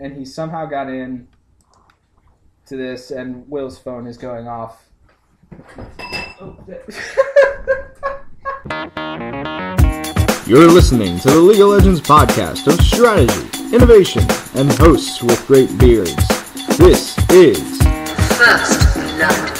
and he somehow got in to this, and Will's phone is going off. You're listening to the League of Legends podcast of strategy, innovation, and hosts with great beards. This is First Blood.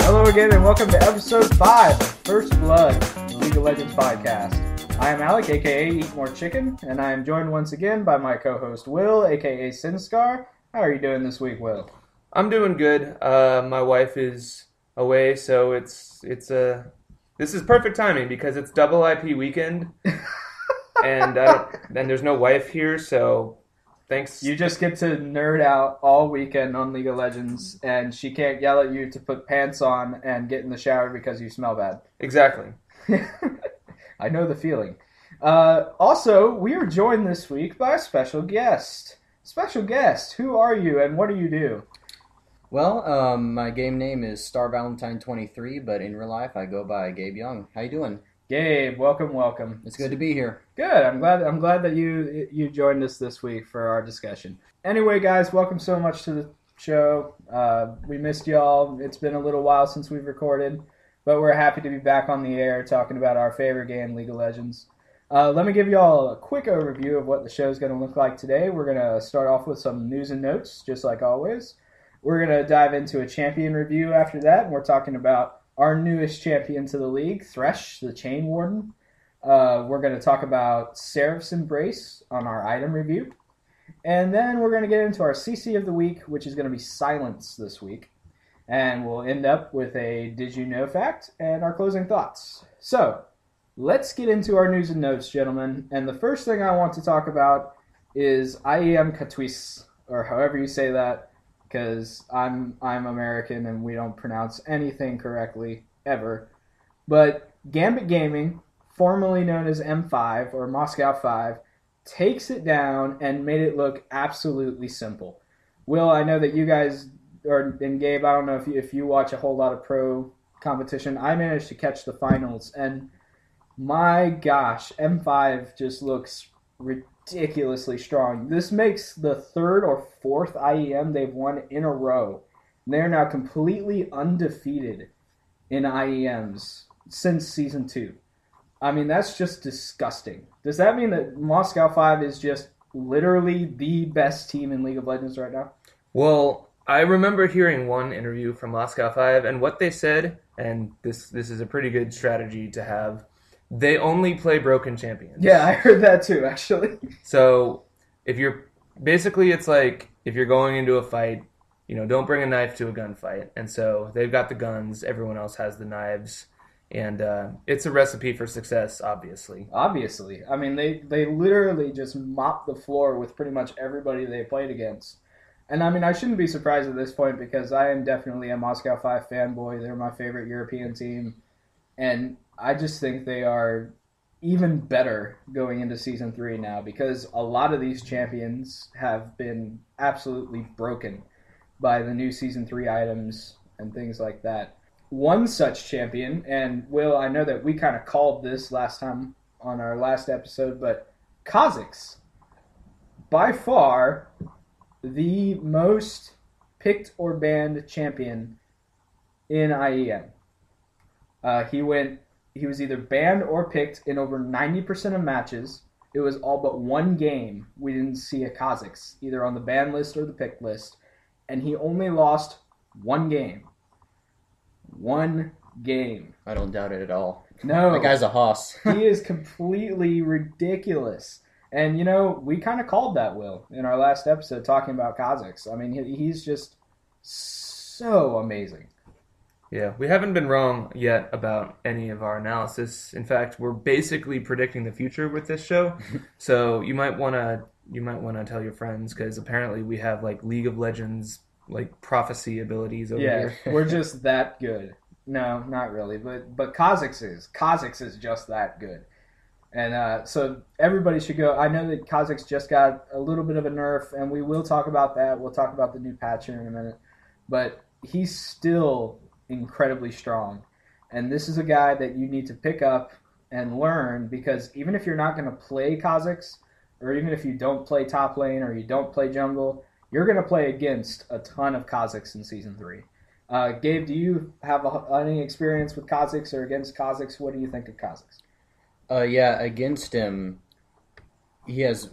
Hello again, and welcome to episode 5 of First Blood, the League of Legends podcast. I am Alec, aka Eat More Chicken, and I am joined once again by my co-host Will, aka Sinscar. How are you doing this week, Will? I'm doing good. My wife is away, so this is perfect timing because it's double IP weekend, and there's no wife here, so thanks. You just get to nerd out all weekend on League of Legends, and she can't yell at you to put pants on and get in the shower because you smell bad. Exactly. I know the feeling. Also, we are joined this week by a special guest. Special guest, who are you and what do you do? Well, my game name is Star Valentine 23, but in real life I go by Gabe Young. How you doing? Gabe, welcome. It's good to be here. Good. I'm glad that you joined us this week for our discussion. Anyway, guys, welcome so much to the show. We missed y'all. It's been a little while since we've recorded, but we're happy to be back on the air talking about our favorite game, League of Legends. Let me give you all a quick overview of what the show is going to look like today. We're going to start off with some news and notes, just like always. We're going to dive into a champion review after that, and we're talking about our newest champion to the league, Thresh, the Chain Warden. We're going to talk about Seraph's Embrace on our item review. And then we're going to get into our CC of the week, which is going to be Silence this week. And we'll end up with a Did You Know fact and our closing thoughts. So, let's get into our news and notes, gentlemen. And the first thing I want to talk about is IEM Katuis, or however you say that, because I'm American and we don't pronounce anything correctly ever. But Gambit Gaming, formerly known as M5 or Moscow 5, takes it down and made it look absolutely simple. Will, I know that you guys and Gabe, I don't know if you watch a whole lot of pro competition. I managed to catch the finals, and my gosh, M5 just looks ridiculously strong. This makes the third or fourth IEM they've won in a row. They're now completely undefeated in IEMs since Season 2. I mean, that's just disgusting. Does that mean that Moscow 5 is just literally the best team in League of Legends right now? Well, I remember hearing one interview from Moscow 5, and what they said, and this is a pretty good strategy to have, they only play broken champions. Yeah, I heard that too, actually. So, it's like, if you're going into a fight, don't bring a knife to a gunfight. And so, they've got the guns, everyone else has the knives, and it's a recipe for success, obviously. Obviously. I mean, they literally just mop the floor with pretty much everybody they played against. And I mean, I shouldn't be surprised at this point because I am definitely a Moscow 5 fanboy. They're my favorite European team. And I just think they are even better going into Season 3 now because a lot of these champions have been absolutely broken by the new Season 3 items and things like that. One such champion, and Will, I know that we kind of called this last time on our last episode, but Kha'Zix, by far the most picked or banned champion in IEM. He was either banned or picked in over 90% of matches. It was all but one game we didn't see a Kha'Zix, either on the ban list or the pick list, and he only lost one game. One game. I don't doubt it at all. No. That guy's a hoss. He is completely ridiculous. And, we kind of called that, Will, in our last episode talking about Kha'Zix. I mean, he's just so amazing. Yeah, we haven't been wrong yet about any of our analysis. In fact, we're basically predicting the future with this show. So you might want to tell your friends because apparently we have like League of Legends like prophecy abilities over here. Yeah, we're just that good. No, not really, but Kha'Zix is just that good. And so everybody should go. I know that Kha'Zix just got a little bit of a nerf, and we will talk about that. We'll talk about the new patch here in a minute. But he's still incredibly strong. And this is a guy that you need to pick up and learn, because even if you're not going to play Kha'Zix, or even if you don't play top lane or you don't play jungle, you're going to play against a ton of Kha'Zix in Season 3. Gabe, do you have any experience with Kha'Zix or against Kha'Zix? What do you think of Kha'Zix? Yeah, against him, he has,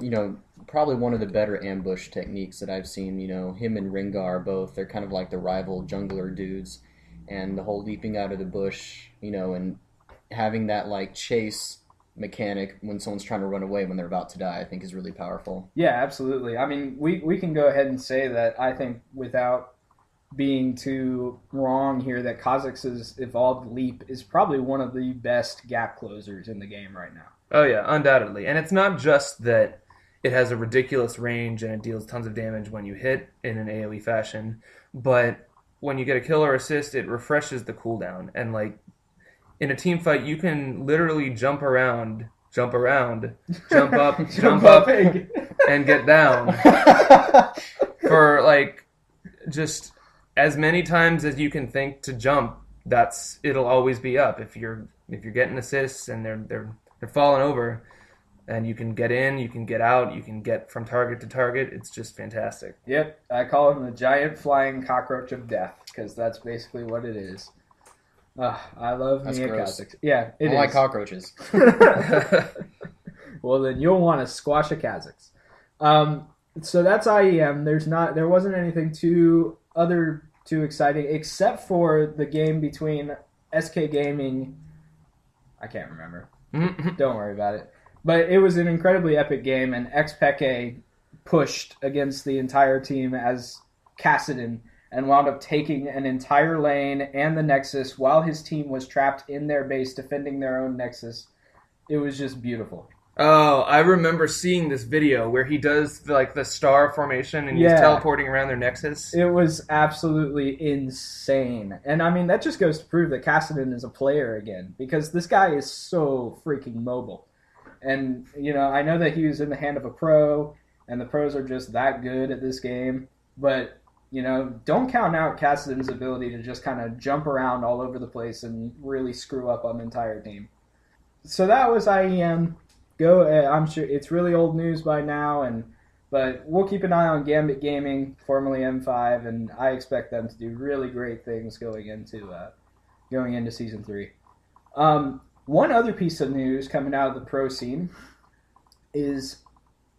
probably one of the better ambush techniques that I've seen. Him and Rengar both, they're kind of like the rival jungler dudes. And the whole leaping out of the bush, and having that, chase mechanic when someone's trying to run away when they're about to die, I think is really powerful. Yeah, absolutely. I mean, we can go ahead and say that I think, without being too wrong here, that Kha'Zix's Evolved Leap is probably one of the best gap closers in the game right now. Oh yeah, undoubtedly. And it's not just that it has a ridiculous range and it deals tons of damage when you hit in an AoE fashion, but when you get a kill or assist, it refreshes the cooldown. And in a team fight, you can literally jump up, jump up, and get down for just as many times as you can think to jump. It'll always be up if you're getting assists and they're falling over. And you can get in, you can get out, you can get from target to target. It's just fantastic. Yep, I call him the giant flying cockroach of death, because that's basically what it is. I love me a Kha'Zix. Yeah, it is. I like cockroaches. Well, then you'll want to squash a Kha'Zix. So that's IEM. There wasn't anything too exciting, except for the game between SK Gaming. I can't remember. Don't worry about it. But it was an incredibly epic game, and Xpeke pushed against the entire team as Kassadin and wound up taking an entire lane and the Nexus while his team was trapped in their base defending their own Nexus. It was just beautiful. Oh, I remember seeing this video where he does the star formation and he's teleporting around their Nexus. It was absolutely insane. And I mean, that just goes to prove that Kassadin is a player again, because this guy is so freaking mobile. And, I know that he was in the hand of a pro, and the pros are just that good at this game. But, don't count out Kassadin's ability to just kind of jump around all over the place and really screw up on the entire team. So that was IEM. I'm sure it's really old news by now, but we'll keep an eye on Gambit Gaming, formerly M5, and I expect them to do really great things going into Season 3. One other piece of news coming out of the pro scene is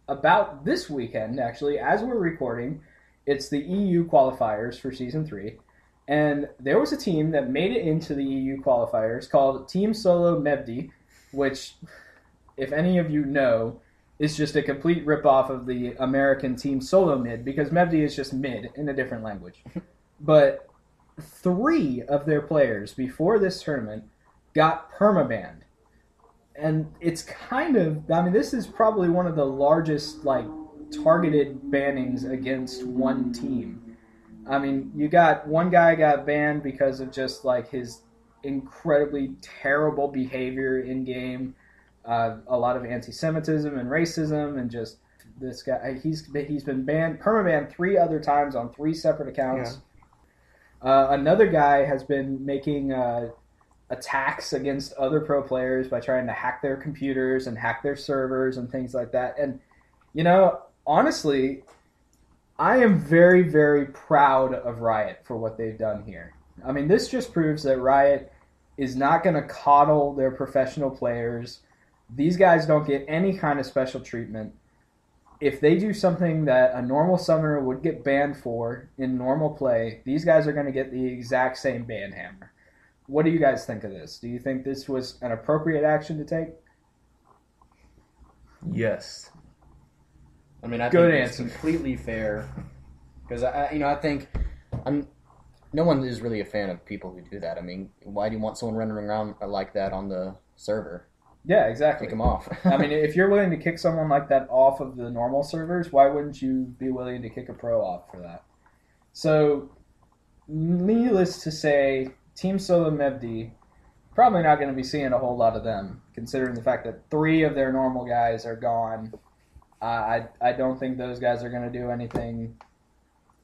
about this weekend, actually, as we're recording. It's the EU qualifiers for Season 3, and there was a team that made it into the EU qualifiers called Team Solo Mebdi, which, if any of you know, is just a complete ripoff of the American Team Solo Mid, because Mebdi is just mid in a different language. But 3 of their players before this tournament got permabanned. And it's this is probably one of the largest, targeted bannings against one team. I mean, you got one guy got banned because of just, his incredibly terrible behavior in game, a lot of anti-Semitism and racism, and just this guy, he's been permabanned 3 other times on 3 separate accounts. Yeah. Another guy has been making attacks against other pro players by trying to hack their computers and hack their servers and things like that. And, honestly, I am very, very proud of Riot for what they've done here. I mean, this just proves that Riot is not going to coddle their professional players. These guys don't get any kind of special treatment. If they do something that a normal summoner would get banned for in normal play, these guys are going to get the exact same ban hammer. What do you guys think of this? Do you think this was an appropriate action to take? Yes. I mean, I think it's completely fair, because I think no one is really a fan of people who do that. I mean, why do you want someone running around like that on the server? Yeah, exactly. Kick them off. I mean, if you're willing to kick someone like that off of the normal servers, why wouldn't you be willing to kick a pro off for that? So, needless to say, Team Solo Mebdi, probably not going to be seeing a whole lot of them, considering the fact that 3 of their normal guys are gone. I don't think those guys are going to do anything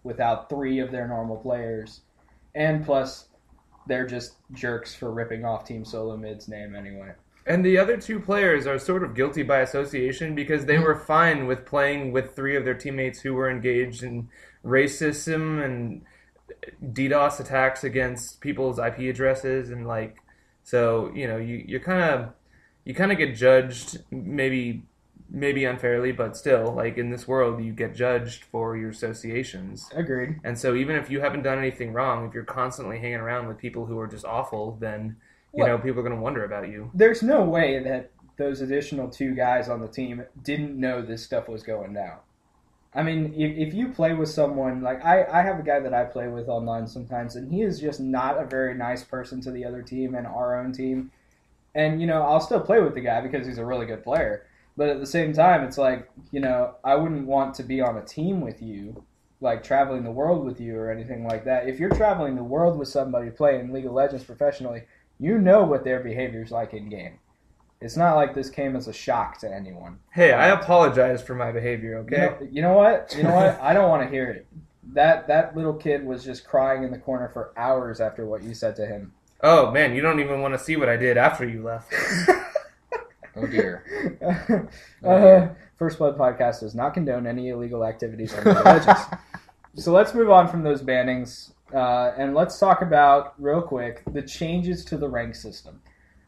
without 3 of their normal players. And plus, they're just jerks for ripping off Team Solo Mid's name anyway. And the other two players are sort of guilty by association because they were fine with playing with 3 of their teammates who were engaged in racism and DDoS attacks against people's IP addresses, and like, so you kind of get judged, maybe unfairly, but still, like, in this world you get judged for your associations. Agreed. And so even if you haven't done anything wrong, if you're constantly hanging around with people who are just awful, then people are going to wonder about you. There's no way that those additional 2 guys on the team didn't know this stuff was going down. I mean, if you play with someone, like I have a guy that I play with online sometimes, and he is just not a very nice person to the other team and our own team. And, I'll still play with the guy because he's a really good player. But at the same time, it's like, I wouldn't want to be on a team with you, like traveling the world with you or anything like that. If you're traveling the world with somebody playing League of Legends professionally, you know what their behavior's like in game. It's not like this came as a shock to anyone. Hey, I apologize for my behavior, okay? You know what? I don't want to hear it. That little kid was just crying in the corner for hours after what you said to him. Oh, man, you don't even want to see what I did after you left. Oh, dear. First Blood Podcast does not condone any illegal activities on League of Legends. So let's move on from those bannings, and let's talk about, real quick, the changes to the rank system.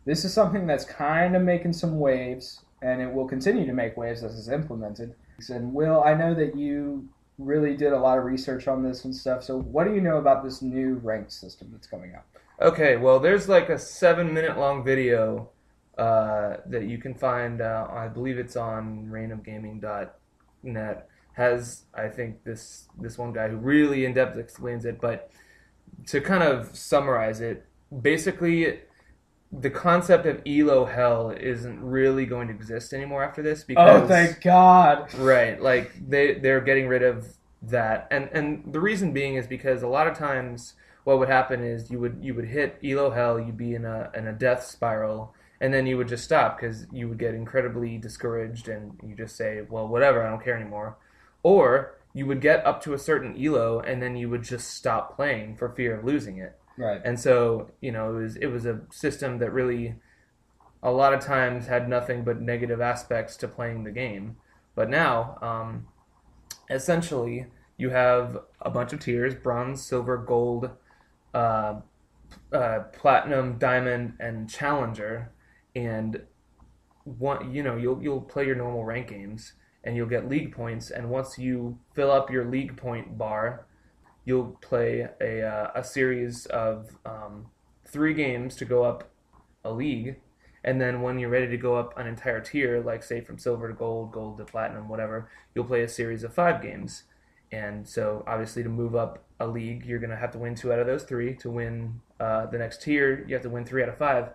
This is something that's kind of making some waves, and it will continue to make waves as it's implemented. And Will, I know that you really did a lot of research on this and stuff, so what do you know about this new rank system that's coming up? Okay, well, there's like a 7-minute long video that you can find, I believe it's on reignofgaming.net, has, I think, this one guy who really in-depth explains it, but to kind of summarize it, basically the concept of ELO hell isn't really going to exist anymore after this because... Oh, thank God! Right, like, they're getting rid of that, and the reason being is because a lot of times what would happen is you would hit ELO hell, you'd be in a death spiral, and then you would just stop because you would get incredibly discouraged and you just say, well, whatever, I don't care anymore. Or you would get up to a certain ELO and then you would just stop playing for fear of losing it. Right. And so, it was a system that really a lot of times had nothing but negative aspects to playing the game. But now, essentially, you have a bunch of tiers: bronze, silver, gold, platinum, diamond, and challenger. And you'll play your normal rank games, and you'll get league points. And once you fill up your league point bar, you'll play a series of 3 games to go up a league. And then when you're ready to go up an entire tier, like say from silver to gold, gold to platinum, whatever, you'll play a series of 5 games. And so obviously to move up a league, you're going to have to win 2 out of those 3. To win the next tier, you have to win 3 out of 5.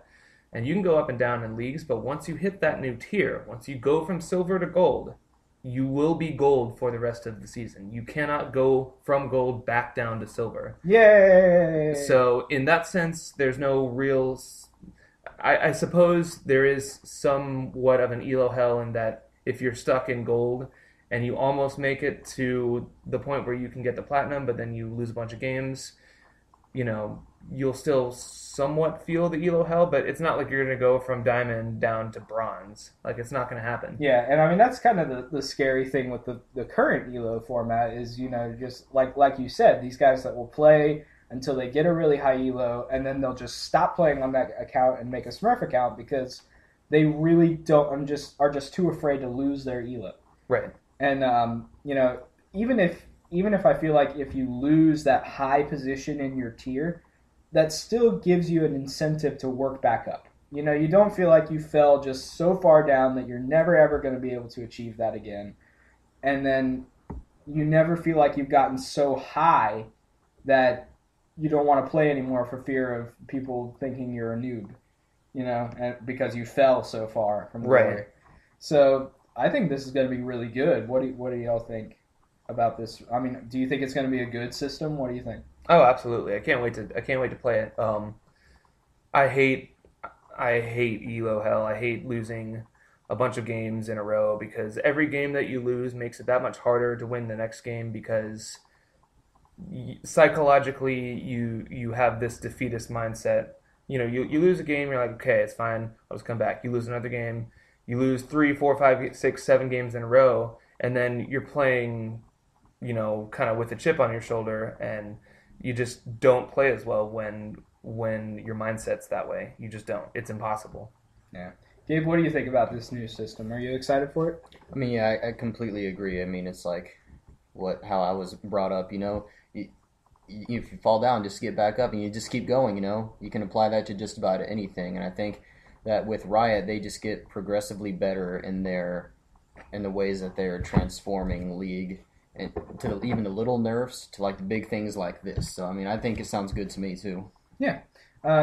And you can go up and down in leagues, but once you hit that new tier, once you go from silver to gold, you will be gold for the rest of the season. You cannot go from gold back down to silver. Yay! So in that sense, there's no real... I suppose there is somewhat of an ELO hell in that if you're stuck in gold and you almost make it to the point where you can get the platinum, but then you lose a bunch of games, you'll still somewhat feel the ELO hell, but it's not like you're going to go from diamond down to bronze. Like, it's not going to happen. Yeah, and I mean, that's kind of the scary thing with the current ELO format is, just like you said, these guys that will play until they get a really high ELO, and then they'll just stop playing on that account and make a Smurf account because they really are just too afraid to lose their ELO. Right. And, even if I feel like if you lose that high position in your tier, that still gives you an incentive to work back up. You don't feel like you fell just so far down that you're never ever going to be able to achieve that again. And then you never feel like you've gotten so high that you don't want to play anymore for fear of people thinking you're a noob, and because you fell so far from glory. Right. So I think this is going to be really good. What do y'all think about this? I mean, do you think it's going to be a good system? What do you think? Oh, absolutely! I can't wait to play it. I hate ELO hell. I hate losing a bunch of games in a row because every game that you lose makes it that much harder to win the next game because psychologically you have this defeatist mindset. You know, you lose a game, you're like, okay, it's fine, I'll just come back. You lose another game, you lose 3, 4, 5, 6, 7 games in a row, and then you're playing, you know, kind of with a chip on your shoulder, and you just don't play as well when your mindset's that way. You just don't. It's impossible. Yeah. Gabe, what do you think about this new system? Are you excited for it? I mean, yeah, I completely agree. I mean, it's like how I was brought up, you know. If you fall down, just get back up and you just keep going, you know. You can apply that to just about anything. And I think that with Riot, they just get progressively better in the ways that they're transforming League, and to even the little nerfs to like the big things like this. So, I mean, I think it sounds good to me, too. Yeah.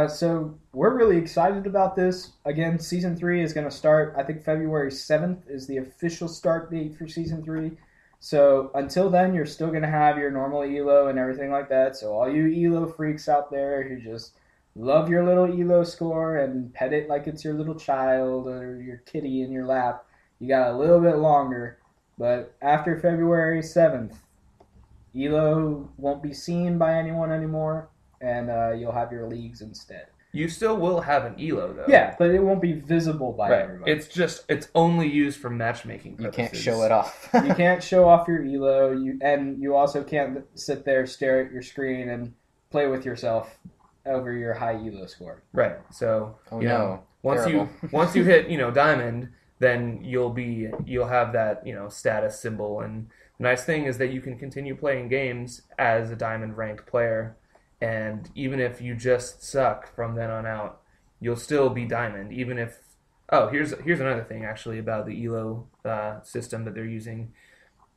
So we're really excited about this. Again, Season 3 is going to start, I think February 7th is the official start date for Season 3. So until then, you're still going to have your normal ELO and everything like that. So all you ELO freaks out there who just love your little ELO score and pet it like it's your little child or your kitty in your lap, you got a little bit longer. But after February 7th, ELO won't be seen by anyone anymore, and you'll have your leagues instead. You still will have an ELO, though. Yeah, but it won't be visible by everybody. It's only used for matchmaking purposes. You can't show it off. You can't show off your ELO, and you also can't sit there, stare at your screen, and play with yourself over your high ELO score. Right. So Oh, you know, no. once Terrible. once you hit diamond, then you'll have that status symbol. And the nice thing is that you can continue playing games as a diamond ranked player. And even if you just suck from then on out, you'll still be diamond. Even if here's another thing actually about the ELO system that they're using.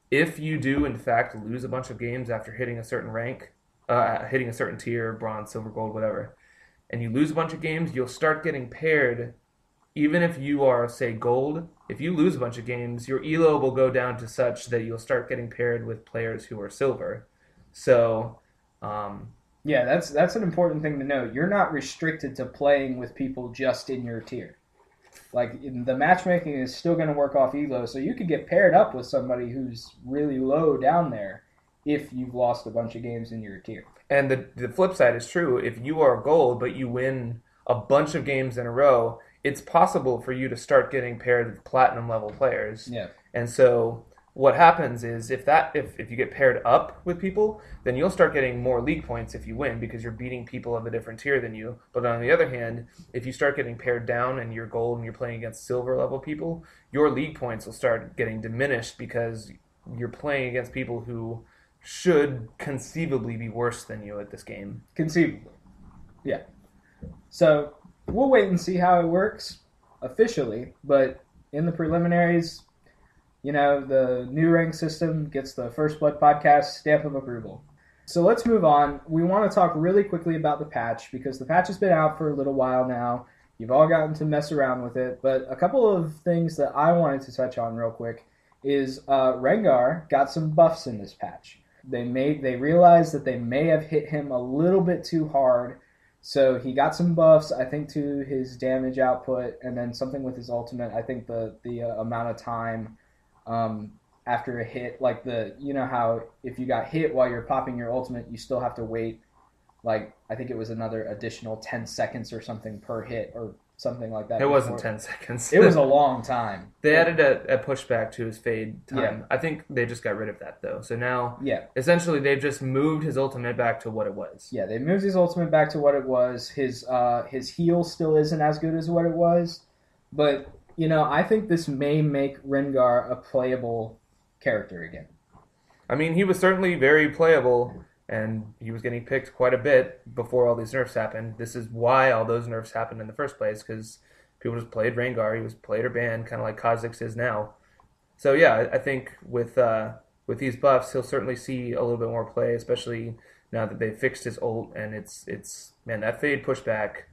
If you do in fact lose a bunch of games after hitting a certain rank, hitting a certain tier, bronze, silver, gold, whatever, and you lose a bunch of games, you'll start getting paired. Even if you are, say, gold, if you lose a bunch of games, your ELO will go down to such that you'll start getting paired with players who are silver. So yeah, that's an important thing to know. You're not restricted to playing with people just in your tier. Like, the matchmaking is still going to work off ELO, so you could get paired up with somebody who's really low down there if you've lost a bunch of games in your tier. And the flip side is true. If you are gold, but you win a bunch of games in a row, it's possible for you to start getting paired with platinum level players. Yeah. And so what happens is if you get paired up with people, then you'll start getting more league points if you win because you're beating people of a different tier than you. But on the other hand, if you start getting paired down and you're gold and you're playing against silver level people, your league points will start getting diminished because you're playing against people who should conceivably be worse than you at this game. Conceivably. Yeah. So we'll wait and see how it works officially, but in the preliminaries, the new rank system gets the First Blood podcast stamp of approval. So let's move on. We want to talk really quickly about the patch because the patch has been out for a little while now. You've all gotten to mess around with it, but a couple of things that I wanted to touch on real quick is Rengar got some buffs in this patch. They realized that they may have hit him a little bit too hard, so he got some buffs, I think, to his damage output, and then something with his ultimate. I think the amount of time after a hit, like how if you got hit while you're popping your ultimate, you still have to wait, like, I think it was another additional 10 seconds or something per hit or something like that. It wasn't 10 seconds. It was a long time. They added a pushback to his fade time. Yeah. I think they just got rid of that, though. So now, yeah, essentially, they've just moved his ultimate back to what it was. Yeah, they moved his ultimate back to what it was. His heal still isn't as good as what it was. But, I think this may make Rengar a playable character again. I mean, he was certainly very playable, and he was getting picked quite a bit before all these nerfs happened. This is why all those nerfs happened in the first place, because people just played Rengar. He was played or banned, kind of like Kha'Zix is now. So yeah, I think with these buffs, he'll certainly see a little bit more play, especially now that they fixed his ult, and it's man, that fade pushback,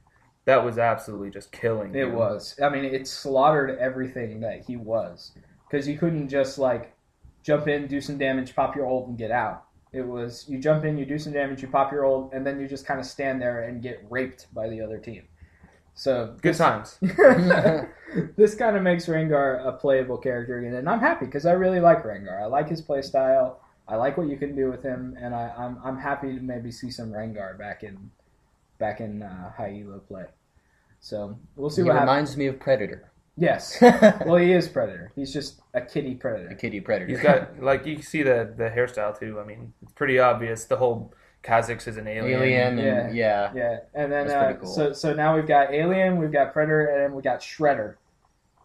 that was absolutely just killing him. It was. I mean, it slaughtered everything that he was, because you couldn't just like jump in, do some damage, pop your ult, and get out. It was, you jump in, you do some damage, you pop your ult, and then you just kind of stand there and get raped by the other team. So good times. This kind of makes Rengar a playable character again, and I'm happy because I really like Rengar. I like his playstyle. I like what you can do with him, and I'm happy to maybe see some Rengar back in high elo play. So we'll see He what happens. reminds me of Predator. Yes. Well, he is Predator. He's just a kitty Predator. A kitty Predator. He's got, like, you see the hairstyle too. I mean, it's pretty obvious. The whole Kha'Zix is an alien. And, yeah. Yeah, and then That's pretty cool. so now we've got Alien, we've got Predator, and then we got Shredder.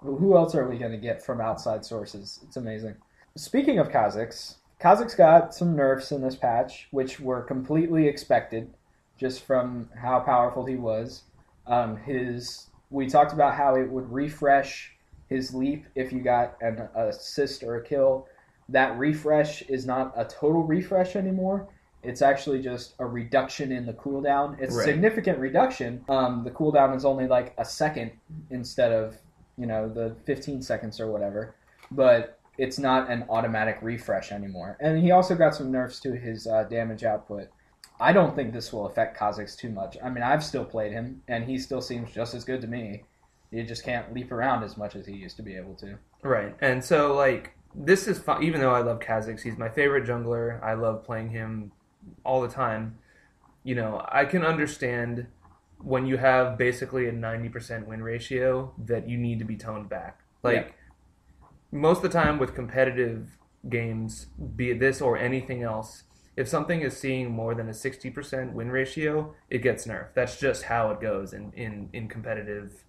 Who else are we going to get from outside sources? It's amazing. Speaking of Kha'Zix got some nerfs in this patch, which were completely expected, just from how powerful he was. We talked about how it would refresh his leap if you got an assist or a kill. That refresh is not a total refresh anymore. It's actually just a reduction in the cooldown. It's a significant reduction. The cooldown is only like a second instead of, the 15 seconds or whatever. But it's not an automatic refresh anymore. And he also got some nerfs to his damage output. I don't think this will affect Kha'Zix too much. I mean, I've still played him, and he still seems just as good to me. You just can't leap around as much as he used to be able to. Right. And so, like, this is fun. Even though I love Kha'Zix, he's my favorite jungler. I love playing him all the time. I can understand when you have basically a 90% win ratio that you need to be toned back. Most of the time with competitive games, be it this or anything else, if something is seeing more than a 60% win ratio, it gets nerfed. That's just how it goes in competitive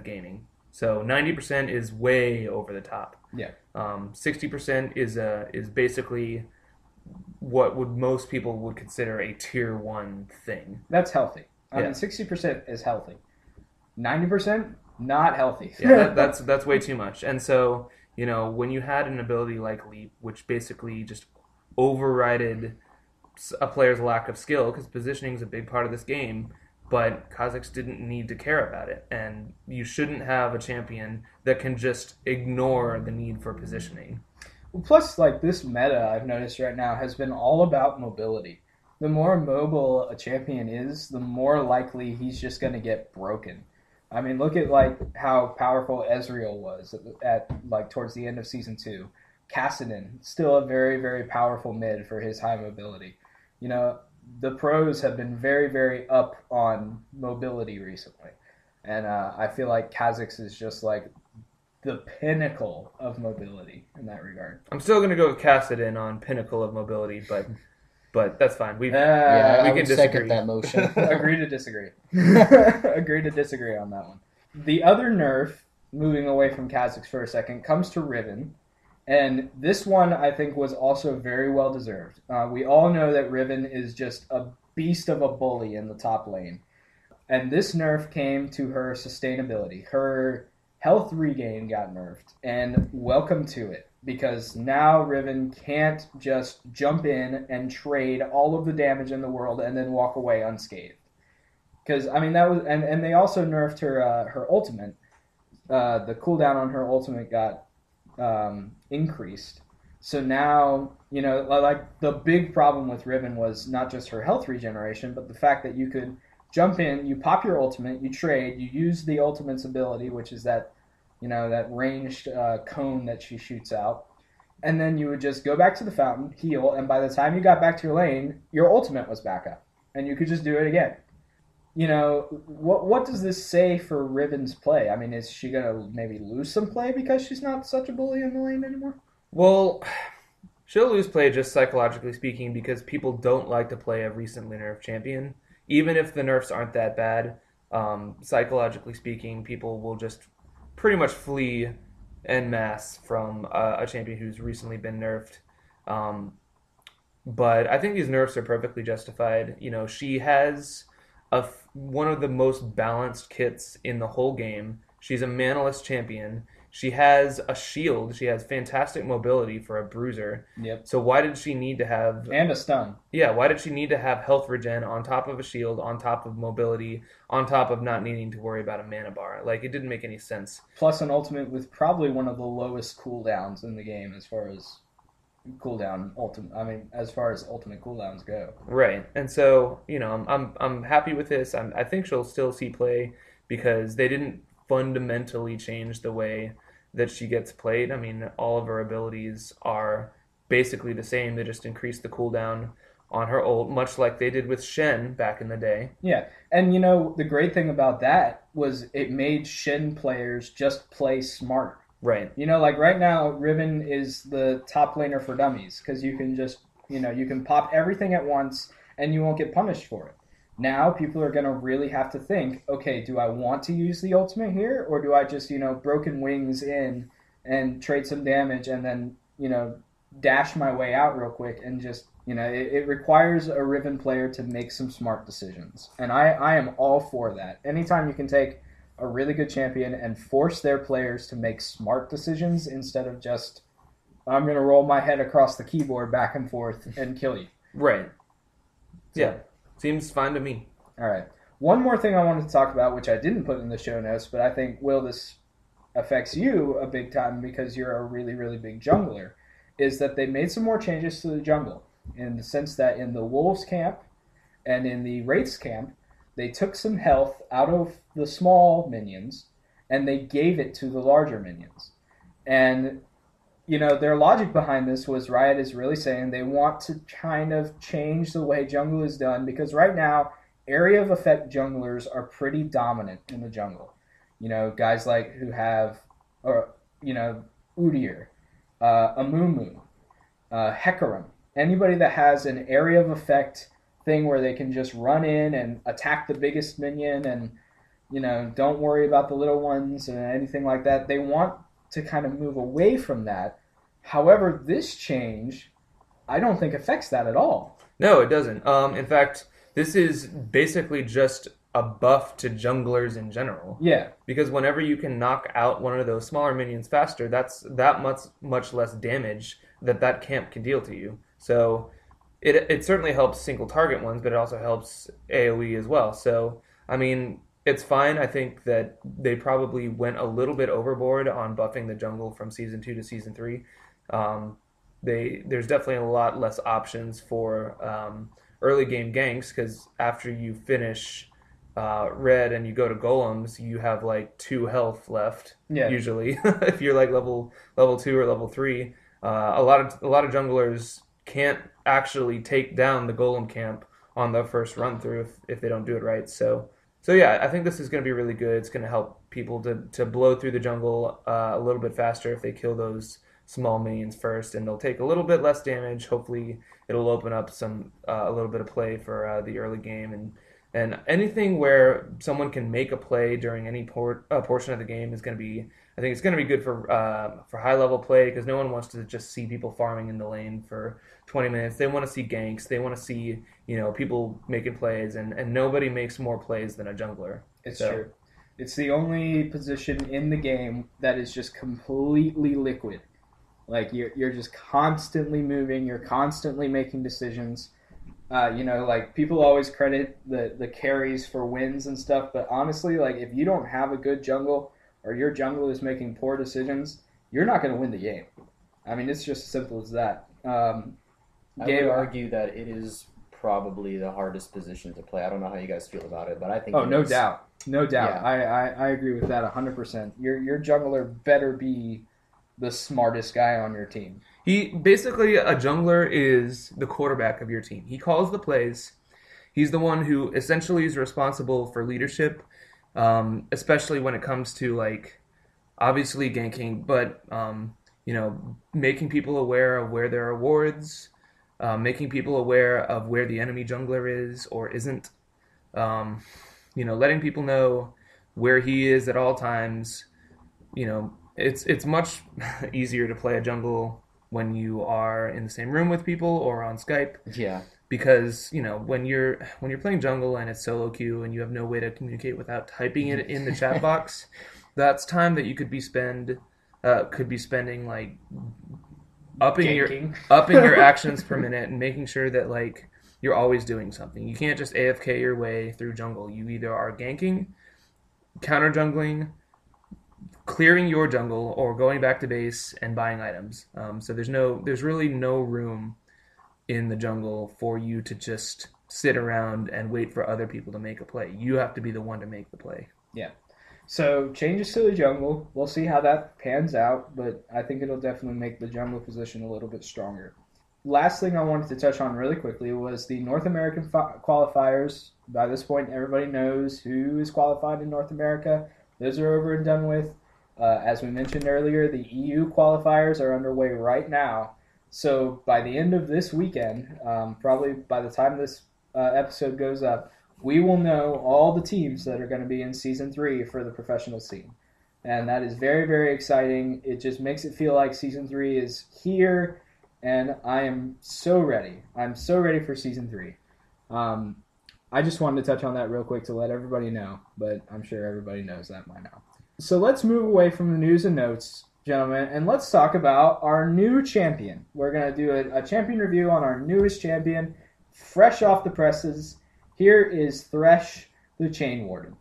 gaming. So 90% is way over the top. Yeah. 60% is basically what most people would consider a tier 1 thing. That's healthy. I mean, 60% is healthy. 90%, not healthy. Yeah, that's way too much. And so, when you had an ability like Leap, which basically just overrided a player's lack of skill, because positioning is a big part of this game, but Kha'Zix didn't need to care about it. And you shouldn't have a champion that can just ignore the need for positioning. Plus, this meta I've noticed right now has been all about mobility. The more mobile a champion is, the more likely he's just going to get broken. I mean, look at how powerful Ezreal was at towards the end of Season 2. Kassadin, still a very, very powerful mid for his high mobility. The pros have been very, very up on mobility recently. And I feel like Kha'Zix is just the pinnacle of mobility in that regard. I'm still going to go with Kassadin on pinnacle of mobility, but that's fine. We I can would disagree. second that motion. Agree to disagree. Agree to disagree on that one. The other nerf, moving away from Kha'Zix for a second, comes to Riven. And this one, I think, was also very well deserved. We all know that Riven is just a beast of a bully in the top lane. And this nerf came to her sustainability. Her health regain got nerfed. And welcome to it. Because now Riven can't just jump in and trade all of the damage in the world and then walk away unscathed. Because, I mean, that was... And they also nerfed her ultimate. The cooldown on her ultimate got increased. So now, the big problem with Riven was not just her health regeneration, but the fact that you could jump in, you pop your ultimate, you trade, you use the ultimate's ability, which is that, that ranged cone that she shoots out, and then you would just go back to the fountain, heal, and by the time you got back to your lane, your ultimate was back up, and you could just do it again. What does this say for Riven's play? I mean, is she going to maybe lose some play because she's not such a bully in the lane anymore? Well, she'll lose play just psychologically speaking because people don't like to play a recently nerfed champion. Even if the nerfs aren't that bad, psychologically speaking, people will just pretty much flee en masse from a champion who's recently been nerfed. But I think these nerfs are perfectly justified. She has one of the most balanced kits in the whole game. She's a manaless champion. She has a shield. She has fantastic mobility for a bruiser. Yep. So why did she need to have... And a stun. Yeah, why did she need to have health regen on top of a shield, on top of mobility, on top of not needing to worry about a mana bar? It didn't make any sense. Plus an ultimate with probably one of the lowest cooldowns in the game as far as as far as ultimate cooldowns go. Right. And so, I'm happy with this. I think she'll still see play because they didn't fundamentally change the way that she gets played. I mean, all of her abilities are basically the same. They just increased the cooldown on her ult, much like they did with Shen back in the day. Yeah, and you know, the great thing about that was it made Shen players just play smarter. Right. You know, like right now, Riven is the top laner for dummies because you can just, you know, you can pop everything at once and you won't get punished for it. Now people are going to really have to think, okay, do I want to use the ultimate here, or do I just, you know, broken wings in and trade some damage and then, you know, dash my way out real quick and just, you know, it requires a Riven player to make some smart decisions. And I am all for that. Anytime you can take a really good champion and force their players to make smart decisions instead of just, I'm going to roll my head across the keyboard back and forth and kill you. Right. So, Yeah. Seems fine to me. All right. One more thing I wanted to talk about, which I didn't put in the show notes, but I think, Will, this affects you a big time because you're a really, really big jungler, is that they made some more changes to the jungle in the sense that in the Wolves camp and in the Wraiths camp, they took some health out of the small minions and they gave it to the larger minions. And, you know, their logic behind this was Riot is really saying they want to kind of change the way jungle is done because right now, area of effect junglers are pretty dominant in the jungle. You know, guys like who have, or, you know, Udyr, Amumu, Hecarim, anybody that has an area of effect thing where they can just run in and attack the biggest minion and, you know, don't worry about the little ones and anything like that. They want to kind of move away from that. However, this change, I don't think affects that at all. No, it doesn't. In fact, this is basically just a buff to junglers in general. Yeah. Because whenever you can knock out one of those smaller minions faster, that's that much less damage that camp can deal to you. So it certainly helps single target ones, but it also helps AoE as well. So, I mean, it's fine. I think that they probably went a little bit overboard on buffing the jungle from Season 2 to Season 3. There's definitely a lot less options for early game ganks, because after you finish red and you go to golems, you have like 2 health left, usually. If you're like level 2 or level 3. A lot of junglers can't actually take down the golem camp on the first run through if they don't do it right. So yeah, I think this is going to be really good. It's going to help people to blow through the jungle a little bit faster if they kill those small minions first, and they'll take a little bit less damage. Hopefully it'll open up a little bit of play for the early game, and anything where someone can make a play during any portion of the game is going to be, I think it's going to be good for high level play, because no one wants to just see people farming in the lane for 20 minutes. They want to see ganks. They want to see, you know, people making plays, and nobody makes more plays than a jungler. It's true. It's the only position in the game that is just completely liquid. Like you're just constantly moving. You're constantly making decisions. You know, like people always credit the carries for wins and stuff, but honestly, like if you don't have a good jungle or your jungle is making poor decisions, you're not going to win the game. I mean, it's just as simple as that. I would argue that it is probably the hardest position to play. I don't know how you guys feel about it, but I think no doubt. Yeah. I agree with that 100%. Your jungler better be the smartest guy on your team. Basically, a jungler is the quarterback of your team. He calls the plays. He's the one who essentially is responsible for leadership, especially when it comes to, like, obviously ganking, but you know, making people aware of where there are wards, making people aware of where the enemy jungler is or isn't, you know, letting people know where he is at all times. You know, it's much easier to play a jungle when you are in the same room with people or on Skype. Yeah. Because, you know, when you're playing jungle and it's solo queue and you have no way to communicate without typing it in the chat box, that's time that you could be spending like upping your actions per minute and making sure that, like, you're always doing something. You can't just AFK your way through jungle. You either are ganking, counter jungling, clearing your jungle, or going back to base and buying items. So there's really no room in the jungle for you to just sit around and wait for other people to make a play. You have to be the one to make the play. Yeah. So changes to the jungle. We'll see how that pans out, but I think it'll definitely make the jungle position a little bit stronger. Last thing I wanted to touch on really quickly was the North American qualifiers. By this point, everybody knows who is qualified in North America. Those are over and done with. As we mentioned earlier, the EU qualifiers are underway right now. So by the end of this weekend, probably by the time this episode goes up, we will know all the teams that are going to be in Season 3 for the professional scene. And that is very, very exciting. It just makes it feel like Season 3 is here, and I am so ready. I'm so ready for Season 3. I just wanted to touch on that real quick to let everybody know, but I'm sure everybody knows that by now. So let's move away from the news and notes, gentlemen, and let's talk about our new champion. We're going to do a champion review on our newest champion, fresh off the presses. Here is Thresh, the Chain Warden.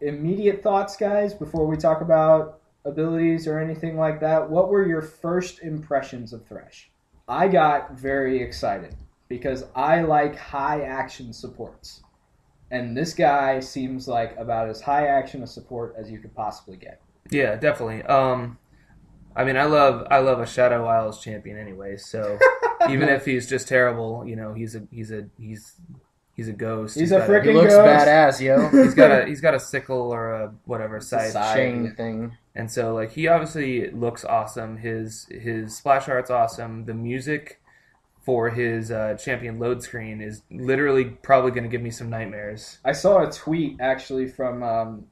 Immediate thoughts, guys, before we talk about abilities or anything like that. What were your first impressions of Thresh? I got very excited because I like high action supports. And this guy seems like about as high action a support as you could possibly get. Yeah, definitely. I mean, I love a Shadow Isles champion anyway. So even if he's just terrible, he's a ghost. He's a freaking ghost. He looks badass, yo. He's got a sickle or a whatever side chain thing. And so he obviously looks awesome. His splash art's awesome. The music for his champion load screen is literally probably going to give me some nightmares. I saw a tweet actually from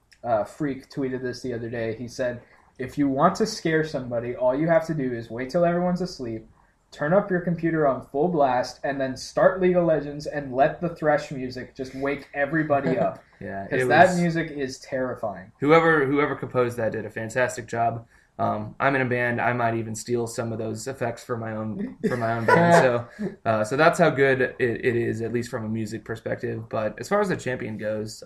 Freak tweeted this the other day. He said, if you want to scare somebody, all you have to do is wait till everyone's asleep, turn up your computer on full blast, and then start League of Legends and let the Thresh music just wake everybody up. Yeah, because that music is terrifying. Whoever composed that did a fantastic job. I'm in a band. I might even steal some of those effects for my own band. So that's how good it is, at least from a music perspective. But as far as the champion goes,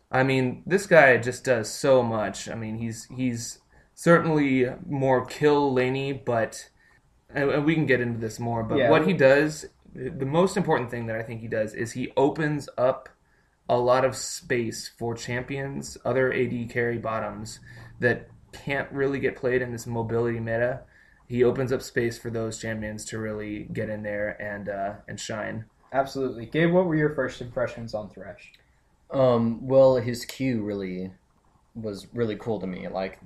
I mean, this guy just does so much. I mean, he's certainly more kill laney, but and we can get into this more. But what he does, the most important thing that I think he does is he opens up a lot of space for champions, other AD carry bottoms that can't really get played in this mobility meta. He opens up space for those champions to really get in there and shine. Absolutely. Gabe, what were your first impressions on Thresh? Well, his Q really was really cool to me. Like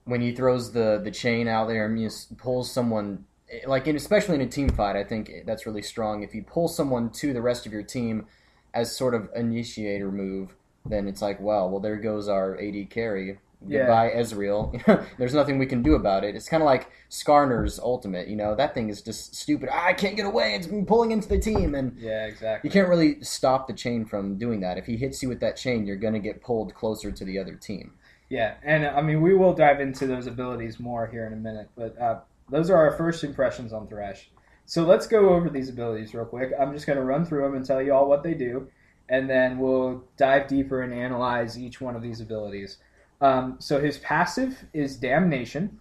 when he throws the chain out there and pulls someone, especially in a team fight, I think that's really strong. If you pull someone to the rest of your team as sort of initiator move, then it's like, well, there goes our AD carry. Goodbye, Ezreal. There's nothing we can do about it. It's kind of like Skarner's ultimate. That thing is just stupid. I can't get away. It's pulling into the team. And yeah, exactly. You can't really stop the chain from doing that. If he hits you with that chain, you're going to get pulled closer to the other team. Yeah, and I mean, we will dive into those abilities more here in a minute. But those are our first impressions on Thresh. So let's go over these abilities real quick. I'm just going to run through them and tell you all what they do. And then we'll dive deeper and analyze each one of these abilities. So his passive is Damnation.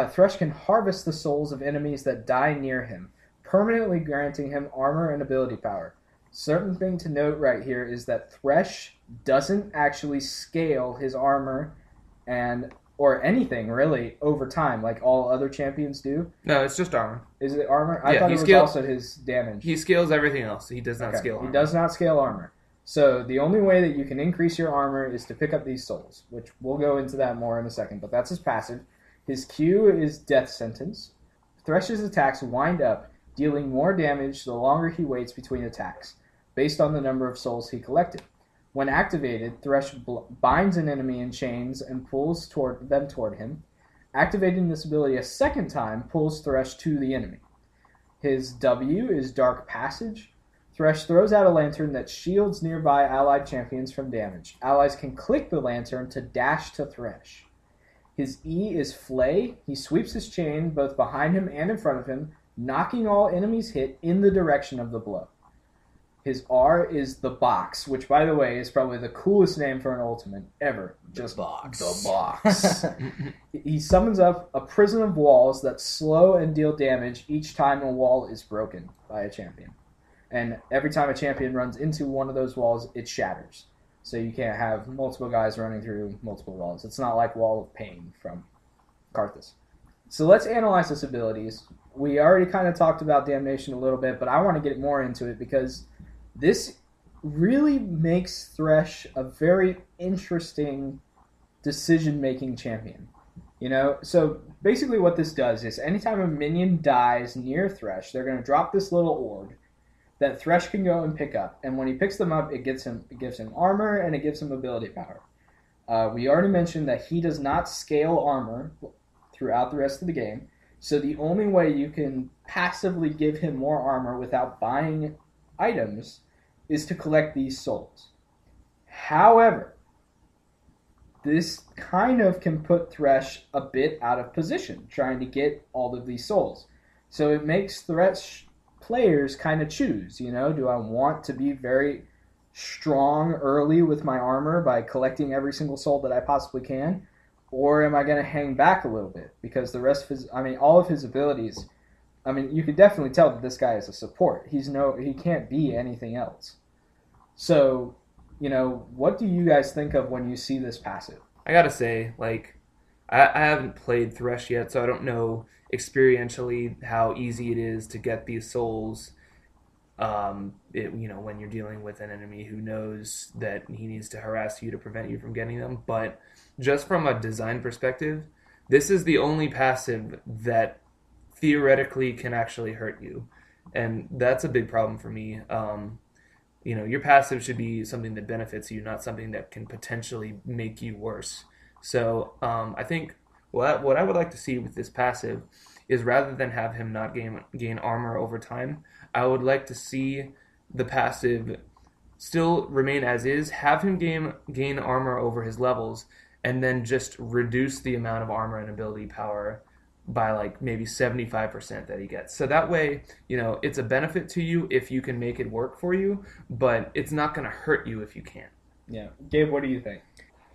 Thresh can harvest the souls of enemies that die near him, permanently granting him armor and ability power. Certain thing to note right here is that Thresh doesn't actually scale his armor or anything really over time like all other champions do. No, it's just armor. Is it armor? I thought it was also his damage. He scales everything else. He does not scale armor. He does not scale armor. So the only way that you can increase your armor is to pick up these souls, which we'll go into that more in a second, but that's his passive. His Q is Death Sentence. Thresh's attacks wind up, dealing more damage the longer he waits between attacks, based on the number of souls he collected. When activated, Thresh binds an enemy in chains and pulls them toward him. Activating this ability a second time pulls Thresh to the enemy. His W is Dark Passage. Thresh throws out a lantern that shields nearby allied champions from damage. Allies can click the lantern to dash to Thresh. His E is Flay. He sweeps his chain both behind him and in front of him, knocking all enemies hit in the direction of the blow. His R is the Box, which, by the way, is probably the coolest name for an ultimate ever. Just Box. The Box. He summons up a prison of walls that slow and deal damage each time a wall is broken by a champion. And every time a champion runs into one of those walls, it shatters. So you can't have multiple guys running through multiple walls. It's not like Wall of Pain from Karthus. So let's analyze his abilities. We already kind of talked about Damnation a little bit, but I want to get more into it because this really makes Thresh a very interesting decision-making champion. So basically what this does is anytime a minion dies near Thresh, they're going to drop this little orb that Thresh can go and pick up. And when he picks them up, it gives him armor and it gives him ability power. We already mentioned that he does not scale armor throughout the rest of the game. So the only way you can passively give him more armor without buying items is to collect these souls. However, this kind of can put Thresh a bit out of position, trying to get all of these souls. So it makes Thresh players kind of choose, do I want to be very strong early with my armor by collecting every single soul that I possibly can, or am I going to hang back a little bit? Because the rest of all of his abilities, you can definitely tell that this guy is a support. He can't be anything else. So, what do you guys think of when you see this passive? I gotta say, I haven't played Thresh yet, so I don't know experientially how easy it is to get these souls. When you're dealing with an enemy who knows that he needs to harass you to prevent you from getting them. But just from a design perspective, this is the only passive that theoretically can actually hurt you, and that's a big problem for me. Your passive should be something that benefits you, not something that can potentially make you worse. So I think what I would like to see with this passive is rather than have him not gain armor over time, I would like to see the passive still remain as is, have him gain armor over his levels, and then just reduce the amount of armor and ability power by maybe 75% that he gets. So that way, it's a benefit to you if you can make it work for you, but it's not going to hurt you if you can't. Yeah. Gabe, what do you think?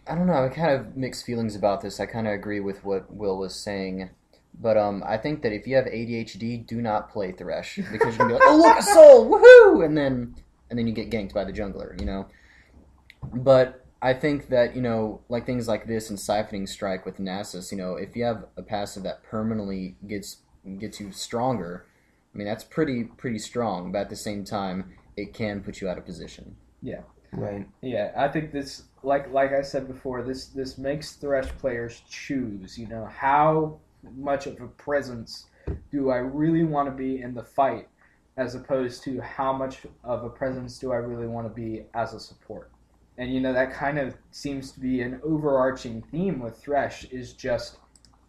I don't know. I kind of mixed feelings about this. I kind of agree with what Will was saying. But I think that if you have ADHD, do not play Thresh. Because you're going to be like, oh, look, a soul! Woohoo! And then you get ganked by the jungler, But I think that, things like this and Siphoning Strike with Nasus, if you have a passive that permanently gets you stronger, that's pretty strong. But at the same time, it can put you out of position. Yeah. Right. Yeah, I think this, like I said before, this makes Thresh players choose, how much of a presence do I really want to be in the fight as opposed to how much of a presence do I really want to be as a support. And, that kind of seems to be an overarching theme with Thresh is just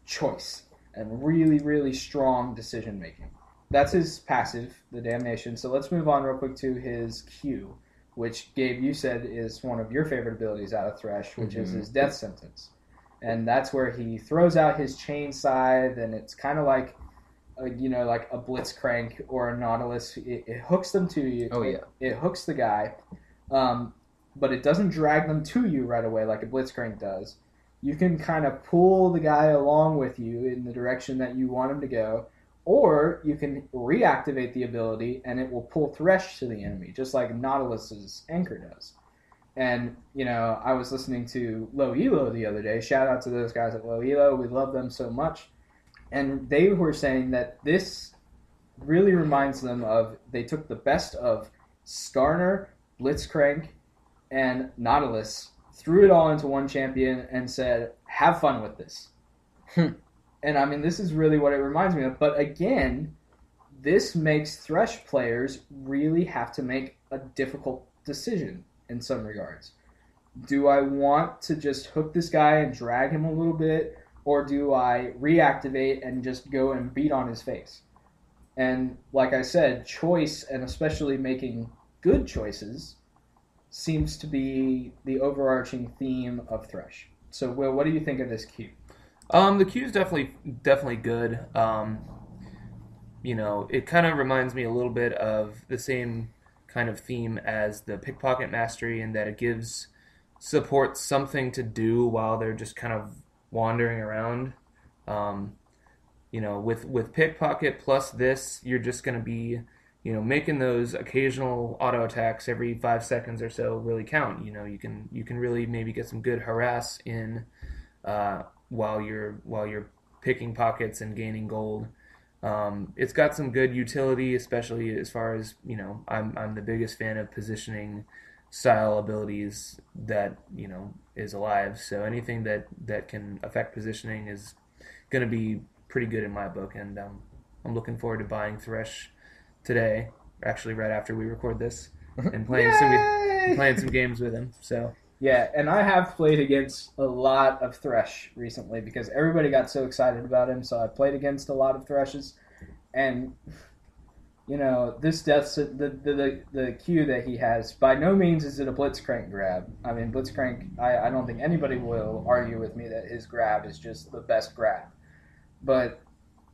choice and really, really strong decision-making. That's his passive, the Damnation. So let's move on real quick to his Q, which, Gabe, you said is one of your favorite abilities out of Thresh, which is his Death Sentence. And that's where he throws out his chain scythe, and it's kind of like a Blitzcrank or a Nautilus. It hooks them to you. Oh, yeah. It hooks the guy. But it doesn't drag them to you right away like a Blitzcrank does. You can kind of pull the guy along with you in the direction that you want him to go, or you can reactivate the ability and it will pull Thresh to the enemy, just like Nautilus's Anchor does. And, I was listening to Low Elo the other day. Shout out to those guys at Low Elo. We love them so much. And they were saying that this really reminds them of, they took the best of Skarner, Blitzcrank, and Nautilus, threw it all into one champion and said, have fun with this. And this is really what it reminds me of. But again, this makes Thresh players really have to make a difficult decision in some regards. Do I want to just hook this guy and drag him a little bit, or do I reactivate and just go and beat on his face? And like I said, choice, and especially making good choices, seems to be the overarching theme of Thresh. So, Will, what do you think of this Q? The Q is definitely good. It kind of reminds me a little bit of the same kind of theme as the Pickpocket Mastery, in that it gives support something to do while they're just kind of wandering around. With Pickpocket plus this, you're just going to be, making those occasional auto attacks every 5 seconds or so really count. You can really maybe get some good harass in while you're picking pockets and gaining gold. It's got some good utility, especially as far as I'm the biggest fan of positioning style abilities that is alive. So anything that can affect positioning is going to be pretty good in my book, and I'm looking forward to buying Thresh today, actually right after we record this, and playing some games with him. So yeah, and I have played against a lot of Thresh recently because everybody got so excited about him. So I played against a lot of Threshes, and this the Q that he has, by no means is it a Blitzcrank grab. I mean, Blitzcrank, I don't think anybody will argue with me that his grab is just the best grab. But,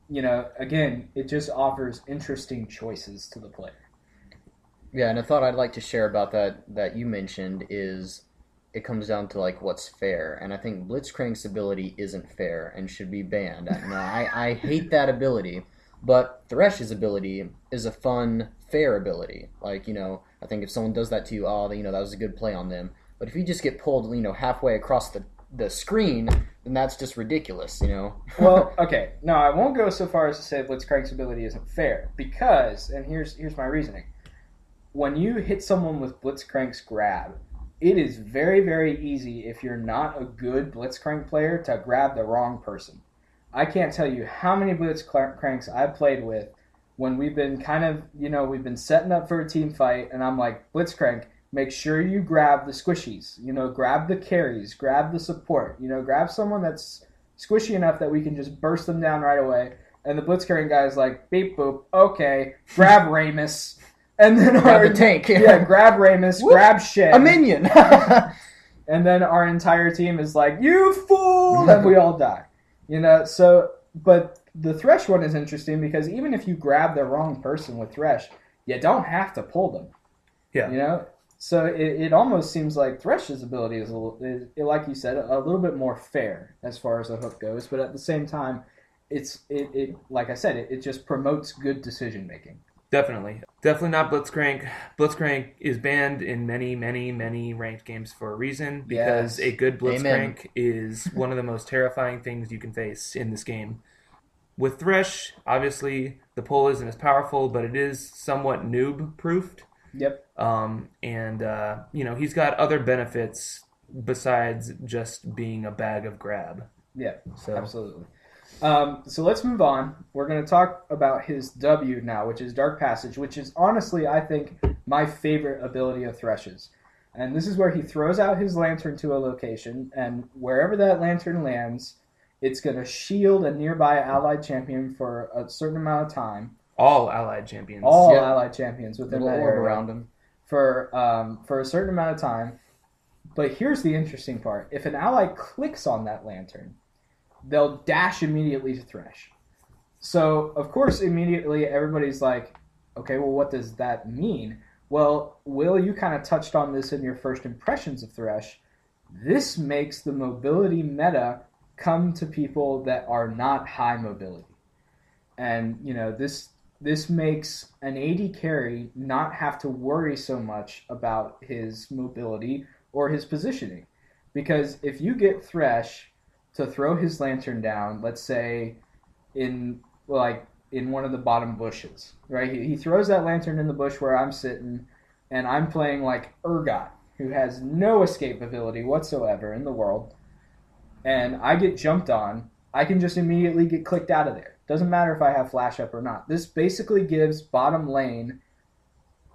again, it just offers interesting choices to the player. Yeah, and a thought I'd like to share about that you mentioned is it comes down to, what's fair. And I think Blitzcrank's ability isn't fair and should be banned. I hate that ability. But Thresh's ability is a fun, fair ability. I think if someone does that to you, that was a good play on them. But if you just get pulled, halfway across the screen, then that's just ridiculous, Well, okay. No, I won't go so far as to say Blitzcrank's ability isn't fair. Because, and here's my reasoning. When you hit someone with Blitzcrank's grab, it is very, very easy, if you're not a good Blitzcrank player, to grab the wrong person. I can't tell you how many Blitzcranks I've played with when we've been we've been setting up for a team fight, and I'm like, Blitzcrank, make sure you grab the squishies, grab the carries, grab the support, grab someone that's squishy enough that we can just burst them down right away. And the Blitzcrank guy is like, beep boop, okay, grab Ramus. And then grab the tank. Yeah, grab Ramus, grab Shen. A minion. And then our entire team is like, you fool! And we all die. But the Thresh one is interesting because even if you grab the wrong person with Thresh, you don't have to pull them. Yeah. So it almost seems like Thresh's ability is like you said, a little bit more fair as far as the hook goes, but at the same time, it like I said, it just promotes good decision making. Definitely not Blitzcrank. Blitzcrank is banned in many, many, many ranked games for a reason, because a good Blitzcrank is one of the most terrifying things you can face in this game. With Thresh, obviously, the pull isn't as powerful, but it is somewhat noob-proofed. Yep. He's got other benefits besides just being a bag of grab. Yeah, absolutely. So let's move on. We're going to talk about his W now, which is Dark Passage, which is honestly, I think, my favorite ability of Thresh's. And this is where he throws out his lantern to a location, and wherever that lantern lands, it's going to shield a nearby allied champion for a certain amount of time. All allied champions. Allied champions within that orb area around him. For a certain amount of time. But here's the interesting part. If an ally clicks on that lantern, they'll dash immediately to Thresh. So, of course, immediately everybody's like, okay, well, what does that mean? Well, Will, you kind of touched on this in your first impressions of Thresh. This makes the mobility meta come to people that are not high mobility. And, this makes an AD carry not have to worry so much about his mobility or his positioning. Because if you get Thresh to throw his lantern down, let's say in one of the bottom bushes, right? He throws that lantern in the bush where I'm sitting, and I'm playing like Urgot, who has no escape ability whatsoever in the world, and I get jumped on, I can just immediately get clicked out of there. Doesn't matter if I have flash up or not. This basically gives bottom lane,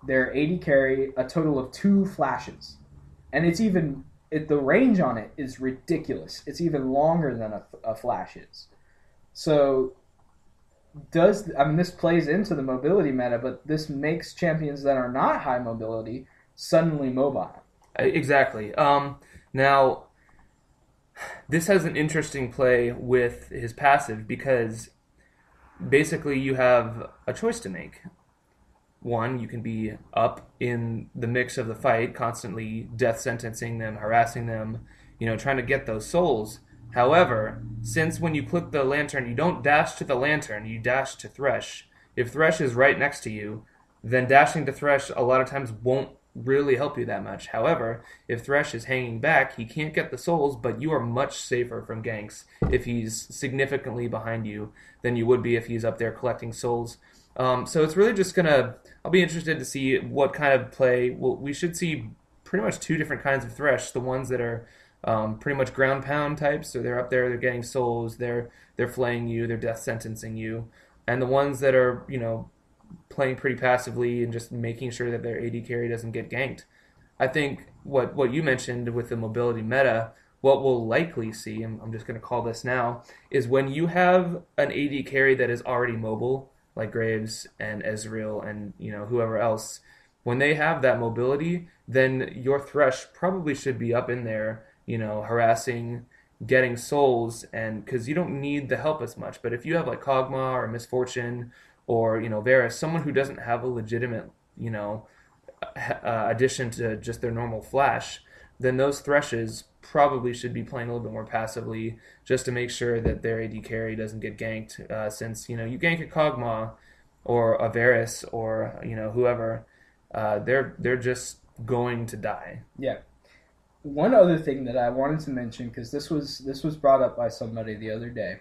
their AD carry, a total of 2 flashes. And the range on it is ridiculous. It's even longer than a flash is. So, this plays into the mobility meta, but this makes champions that are not high mobility suddenly mobile. Exactly. Now, this has an interesting play with his passive because basically you have a choice to make. One, you can be up in the mix of the fight, constantly death sentencing them, harassing them, trying to get those souls. However, since when you click the lantern, you don't dash to the lantern, you dash to Thresh. If Thresh is right next to you, then dashing to Thresh a lot of times won't really help you that much. However, if Thresh is hanging back, he can't get the souls, but you are much safer from ganks if he's significantly behind you than you would be if he's up there collecting souls. So it's really just I'll be interested to see what kind of play. Well, we should see pretty much two different kinds of Thresh. The ones that are pretty much ground pound types, so they're up there, they're getting souls, they're flaying you, they're death sentencing you, and the ones that are, playing pretty passively and just making sure that their AD carry doesn't get ganked. I think what you mentioned with the mobility meta, what we'll likely see, and I'm just going to call this now, is when you have an AD carry that is already mobile, like Graves and Ezreal and whoever else, when they have that mobility, then your Thresh probably should be up in there, harassing, getting souls, and because you don't need the help as much. But if you have like Kog'Maw or Misfortune or Varus, someone who doesn't have a legitimate addition to just their normal flash, then those Threshes probably should be playing a little bit more passively just to make sure that their AD carry doesn't get ganked. Since you gank a Kog'Maw or a Varus or whoever, they're just going to die. Yeah. One other thing that I wanted to mention, because this was brought up by somebody the other day,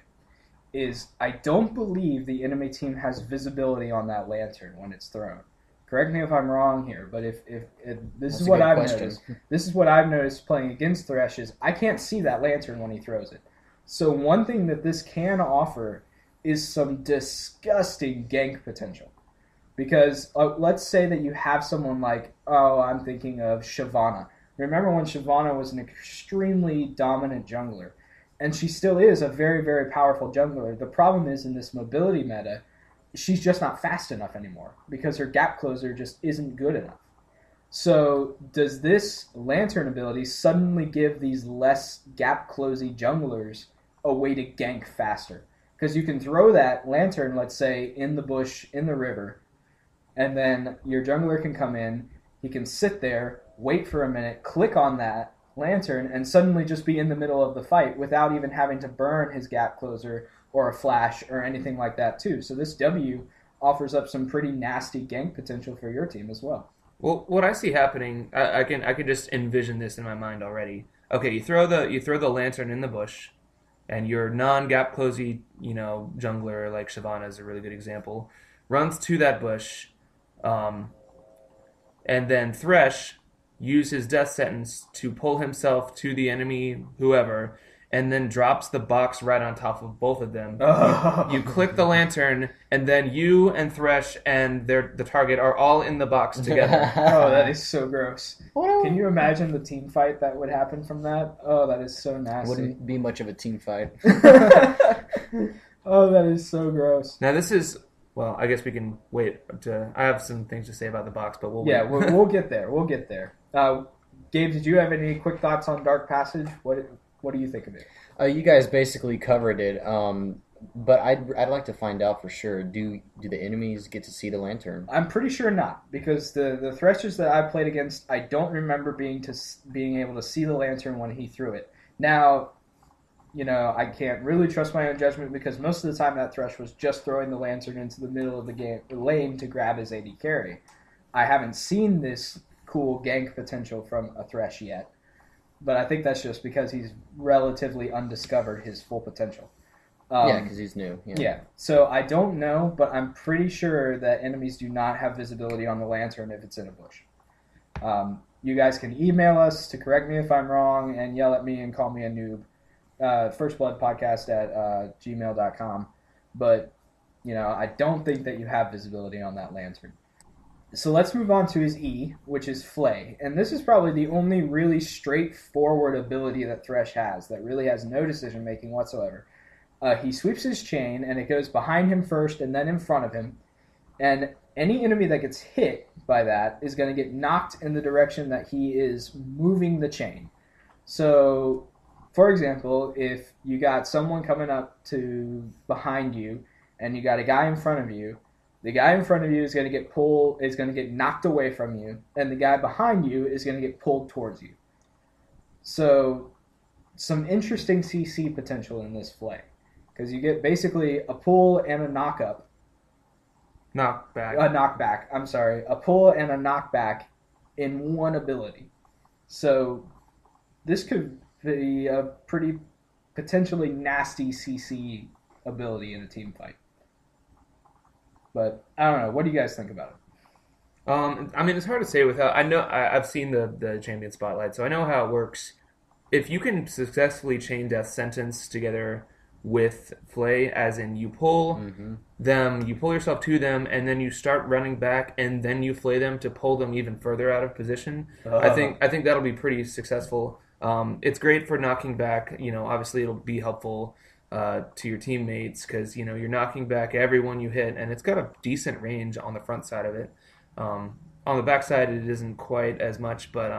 is I don't believe the enemy team has visibility on that lantern when it's thrown. Correct me if I'm wrong here, but if this is what I've noticed. This is what I've noticed playing against Thresh is I can't see that lantern when he throws it. So one thing that this can offer is some disgusting gank potential. Because let's say that you have someone like, I'm thinking of Shyvana. Remember when Shyvana was an extremely dominant jungler? And she still is a very, very powerful jungler. The problem is in this mobility meta, she's just not fast enough anymore because her gap closer just isn't good enough. So does this lantern ability suddenly give these less gap closey junglers a way to gank faster? Because you can throw that lantern, let's say, in the bush, in the river, and then your jungler can come in, he can sit there, wait for a minute, click on that lantern, and suddenly just be in the middle of the fight without even having to burn his gap closer or a flash or anything like that too. So this W offers up some pretty nasty gank potential for your team as well. Well, what I see happening, I can just envision this in my mind already. Okay, you throw the lantern in the bush, and your non-gap closey, jungler like Shyvana is a really good example, runs to that bush, and then Thresh use his death sentence to pull himself to the enemy, whoever, and then drops the box right on top of both of them. You click the lantern, and then you and Thresh and the target are all in the box together. Oh, that is so gross. Can you imagine the team fight that would happen from that? Oh, that is so nasty. Wouldn't be much of a team fight. Oh, that is so gross. Now this is... Well, I guess we can wait I have some things to say about the box, but we'll wait. we'll get there. We'll get there. Gabe, did you have any quick thoughts on Dark Passage? What do you think of it? You guys basically covered it, but I'd like to find out for sure. Do the enemies get to see the lantern? I'm pretty sure not, because the Threshers that I played against, I don't remember being able to see the lantern when he threw it. Now, I can't really trust my own judgment because most of the time that Thresh was just throwing the lantern into the middle of the lane to grab his AD carry. I haven't seen this cool gank potential from a Thresh yet, but I think that's just because he's relatively undiscovered his full potential. Because he's new. Yeah, so I don't know, but I'm pretty sure that enemies do not have visibility on the lantern if it's in a bush. You guys can email us to correct me if I'm wrong and yell at me and call me a noob. firstbloodpodcast@gmail.com, but I don't think that you have visibility on that lantern. So let's move on to his E, which is Flay, and this is probably the only really straightforward ability that Thresh has that really has no decision making whatsoever. He sweeps his chain and it goes behind him first and then in front of him, and any enemy that gets hit by that is going to get knocked in the direction that he is moving the chain. So for example, if you got someone coming up to behind you and you got a guy in front of you, the guy in front of you is going to get knocked away from you, and the guy behind you is going to get pulled towards you. So some interesting CC potential in this Flay, because you get basically a pull and a knock up, Knockback. A knockback. I'm sorry, a pull and a knockback in one ability. So this could be a pretty potentially nasty CC ability in a team fight. But I don't know. What do you guys think about it? I mean, it's hard to say without. I've seen the champion spotlight, so I know how it works. If you can successfully chain Death Sentence together with Flay, as in you pull them, you pull yourself to them, and then you start running back, and then you Flay them to pull them even further out of position. I think that'll be pretty successful. It's great for knocking back. Obviously it'll be helpful to your teammates because you're knocking back everyone you hit, and it's got a decent range on the front side of it. On the back side, it isn't quite as much, but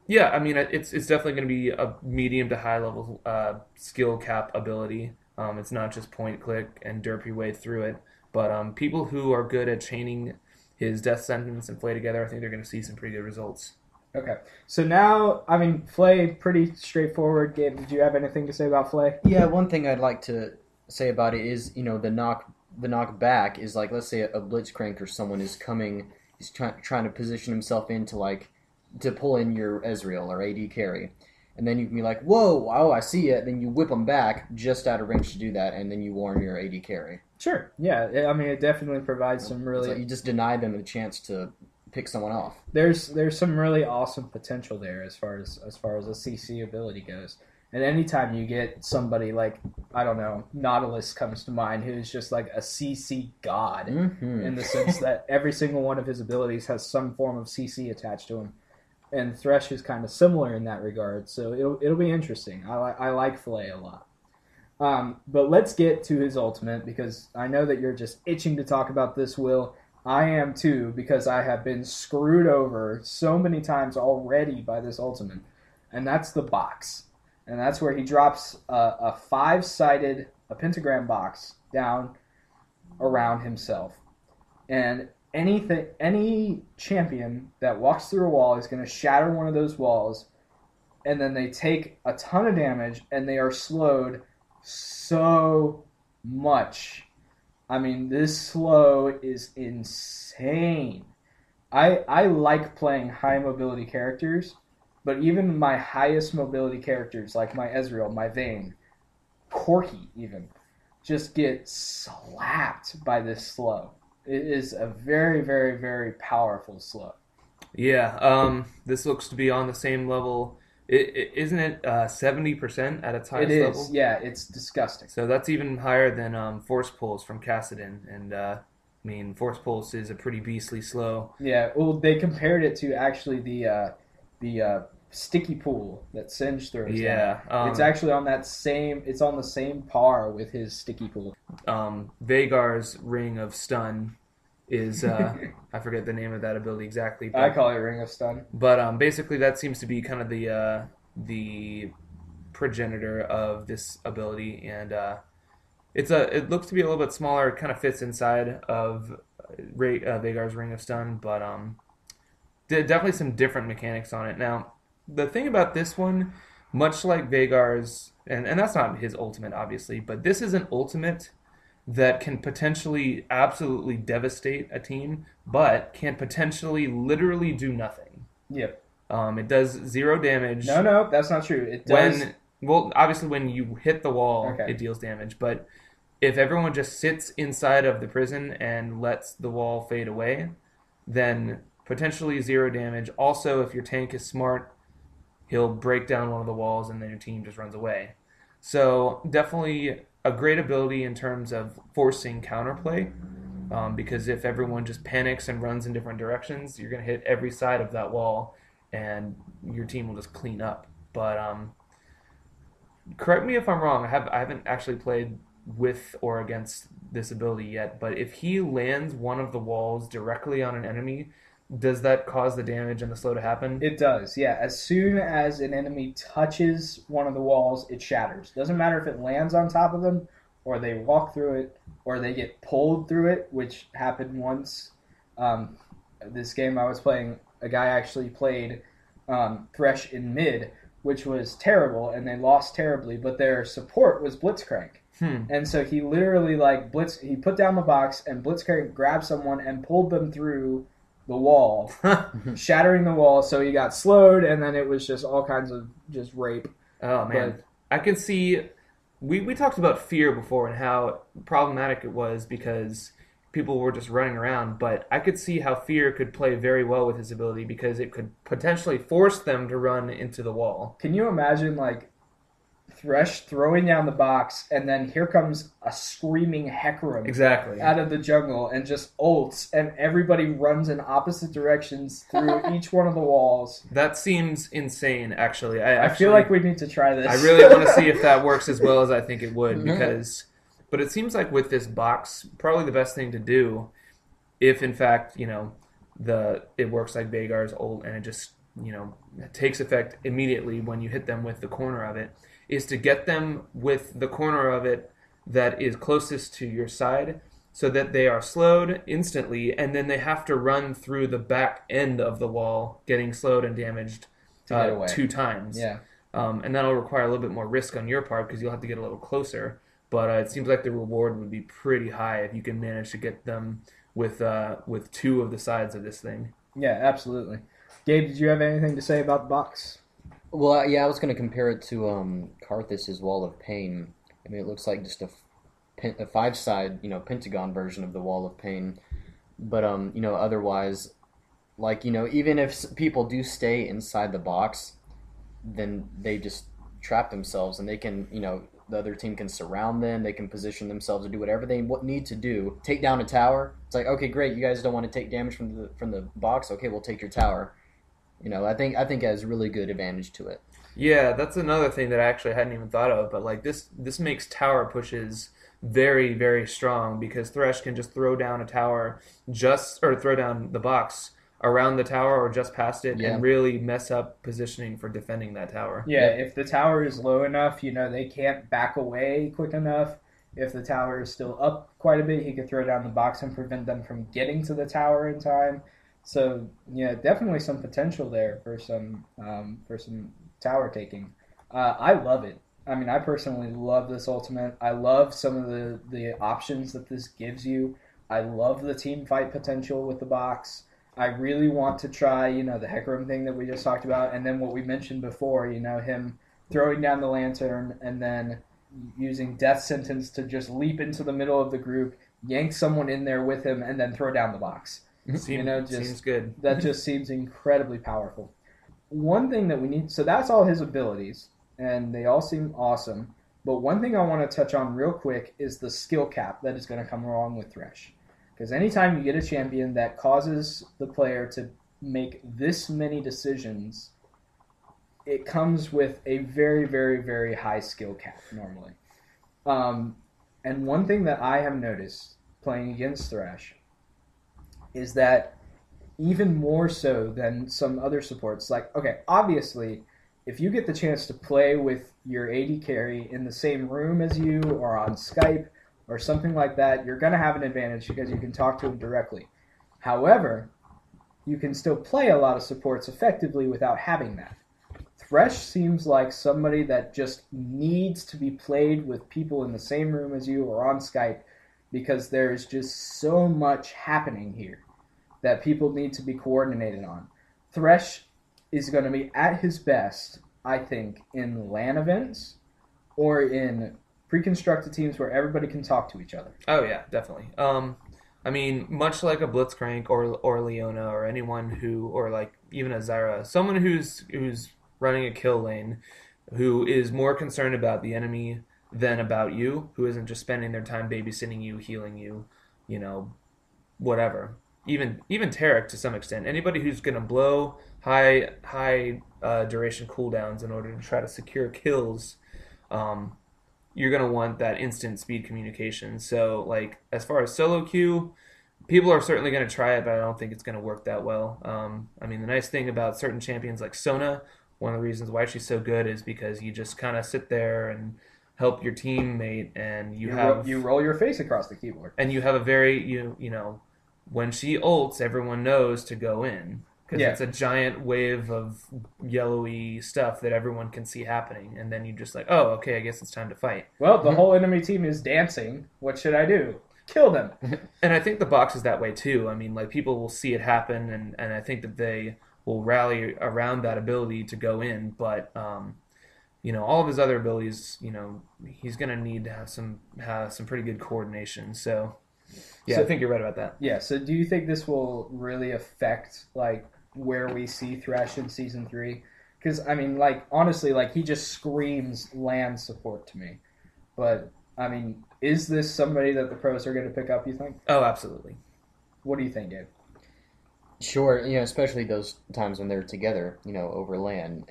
yeah, I mean, it's definitely going to be a medium to high level skill cap ability. It's not just point click and derp your way through it, but people who are good at chaining his Death Sentence and Flay together, I think they're going to see some pretty good results. Okay, so now, I mean, Flay, pretty straightforward. Gabe, did you have anything to say about Flay? Yeah, one thing I'd like to say about it is, the knock back is like, let's say a Blitzcrank or someone is coming, he's trying to position himself to pull in your Ezreal or AD carry. And then you can be like, whoa, oh, I see it. Then you whip them back just out of range to do that, and then you warn your AD carry. Sure, yeah. I mean, it definitely provides some really... So you just deny them a chance to pick someone off. There's some really awesome potential there as far as a CC ability goes. And anytime you get somebody like, I don't know, Nautilus comes to mind, who's just like a CC god in the sense that every single one of his abilities has some form of CC attached to him. And Thresh is kind of similar in that regard, so it'll be interesting. I like Flay a lot. But let's get to his ultimate, because I know that you're just itching to talk about this, Will. I am too, because I have been screwed over so many times already by this ultimate. And that's the box. And that's where he drops a 5-sided, a pentagram box down around himself. And any champion that walks through a wall is going to shatter one of those walls, and then they take a ton of damage, and they are slowed so much. I mean, this slow is insane. I like playing high mobility characters, but even my highest mobility characters, like my Ezreal, my Vayne, Corki even, just get slapped by this slow. It is a very, very, very powerful slow. Yeah, this looks to be on the same level. Isn't it 70% at its highest level? It is, yeah, it's disgusting. So that's even higher than Force Pulse from Kassadin. And, I mean, Force Pulse is a pretty beastly slow. Yeah, well, they compared it to actually the sticky pool that Singe throws. Yeah. It's actually on that same, it's on the same par with his sticky pool. Veigar's Ring of Stun is, I forget the name of that ability exactly. But, I call it Ring of Stun. But basically that seems to be kind of the progenitor of this ability, and it looks to be a little bit smaller. It kind of fits inside of Veigar's Ring of Stun, but definitely some different mechanics on it. Now, the thing about this one, much like Veigar's, and that's not his ultimate, obviously, but this is an ultimate that can potentially absolutely devastate a team, but can potentially literally do nothing. Yep. It does 0 damage. No, that's not true. It does. Obviously when you hit the wall, It deals damage, but if everyone just sits inside of the prison and lets the wall fade away, then potentially 0 damage. Also, if your tank is smart, he'll break down one of the walls and then your team just runs away. So definitely a great ability in terms of forcing counterplay, because if everyone just panics and runs in different directions, you're going to hit every side of that wall and your team will just clean up. But correct me if I'm wrong, I haven't actually played with or against this ability yet, but if he lands one of the walls directly on an enemy, does that cause the damage and the slow to happen? It does, yeah. As soon as an enemy touches one of the walls, it shatters. Doesn't matter if it lands on top of them, or they walk through it, or they get pulled through it, which happened once. This game I was playing, a guy actually played Thresh in mid, which was terrible, and they lost terribly, but their support was Blitzcrank. And so he literally he put down the box and Blitzcrank grabbed someone and pulled them through the wall, shattering the wall. So he got slowed, and then it was just all kinds of just rape. Oh man, I can see. We talked about fear before and how problematic it was because people were just running around, but I could see how fear could play very well with his ability because it could potentially force them to run into the wall. Can you imagine Thresh throwing down the box, and then here comes a screaming Hecarim out of the jungle and just ults, and everybody runs in opposite directions through each one of the walls. That seems insane, actually. I feel like we need to try this. I really want to see if that works as well as I think it would, but it seems like with this box, probably the best thing to do, if in fact, it works like Veigar's ult and it just, it takes effect immediately when you hit them with the corner of it, is to get them with the corner of it that is closest to your side so that they are slowed instantly, and then they have to run through the back end of the wall, getting slowed and damaged 2 times. Yeah. And that'll require a little bit more risk on your part because you'll have to get a little closer. But it seems like the reward would be pretty high if you can manage to get them with 2 of the sides of this thing. Yeah, absolutely. Gabe, did you have anything to say about the box? Well, yeah, I was going to compare it to Karthus' Wall of Pain. I mean, it looks like just a 5-side, pentagon version of the Wall of Pain. But, otherwise, even if people do stay inside the box, then they just trap themselves, and they can, the other team can surround them, they can position themselves to do whatever they need to do. Take down a tower. It's like, okay, great, you guys don't want to take damage from the box? Okay, we'll take your tower. I think it has really good advantage to it. Yeah, that's another thing that I actually hadn't even thought of. But this makes tower pushes very, very strong because Thresh can just throw down a tower, or throw down the box around the tower or just past it, and really mess up positioning for defending that tower. Yeah, if the tower is low enough, they can't back away quick enough. If the tower is still up quite a bit, he could throw down the box and prevent them from getting to the tower in time. So, yeah, definitely some potential there for some tower taking. I love it. I mean, I personally love this ultimate. I love some of the options that this gives you. I love the team fight potential with the box. I really want to try, the Hecarim thing that we just talked about, and then what we mentioned before, him throwing down the lantern and then using Death Sentence to just leap into the middle of the group, yank someone in there with him, and then throw down the box. Seems good. That just seems incredibly powerful. One thing that we need, so that's all his abilities, and they all seem awesome. But one thing I want to touch on real quick is the skill cap that is going to come along with Thresh. Because anytime you get a champion that causes the player to make this many decisions, it comes with a very, very, very high skill cap normally. And one thing that I have noticed playing against Thresh is that even more so than some other supports, obviously, if you get the chance to play with your AD carry in the same room as you or on Skype or something like that, you're going to have an advantage because you can talk to him directly. However, you can still play a lot of supports effectively without having that. Thresh seems like somebody that just needs to be played with people in the same room as you or on Skype because there's just so much happening here that people need to be coordinated on. Thresh is going to be at his best, I think, in LAN events or in pre-constructed teams where everybody can talk to each other. Oh, yeah, definitely. I mean, much like a Blitzcrank or Leona or anyone who, or even a Zyra, someone who's running a kill lane, who is more concerned about the enemy than about you, who isn't just spending their time babysitting you, healing you, whatever. Even Tarek to some extent. Anybody who's going to blow high duration cooldowns in order to try to secure kills, you're going to want that instant speed communication. So, as far as solo queue, people are certainly going to try it, but I don't think it's going to work that well. I mean, the nice thing about certain champions like Sona, one of the reasons why she's so good is because you just kind of sit there and help your teammate, and you roll your face across the keyboard, and you have a very when she ults, everyone knows to go in. because Yeah. it's a giant wave of yellowy stuff that everyone can see happening, and then you're just like, oh, okay, I guess it's time to fight. Well, the whole enemy team is dancing. What should I do? Kill them. And I think the box is that way too. I mean, like, people will see it happen, and I think that they will rally around that ability to go in, but all of his other abilities, he's going to need to have some pretty good coordination. So, yeah, So- I think you're right about that. Yeah, so do you think this will really affect, like, where we see Thresh in Season 3? Because, I mean, like, honestly, like, he just screams land support to me. But, I mean, is this somebody that the pros are going to pick up, you think? Oh, absolutely. What do you think, Dave? Sure, especially those times when they're together, over land,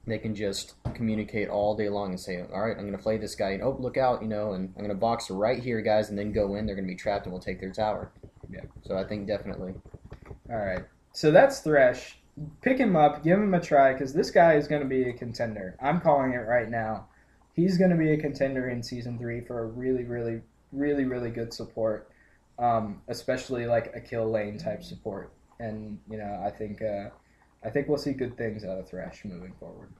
they can just communicate all day long and say, all right, I'm going to play this guy, and oh, look out, and I'm going to box right here, guys, and then go in. They're going to be trapped, and we'll take their tower. Yeah. So I think definitely. All right. So that's Thresh. Pick him up, give him a try, because this guy is going to be a contender. I'm calling it right now. He's going to be a contender in Season 3 for a really, really, really, really good support, especially like a kill lane type support. And, I think we'll see good things out of Thresh moving forward.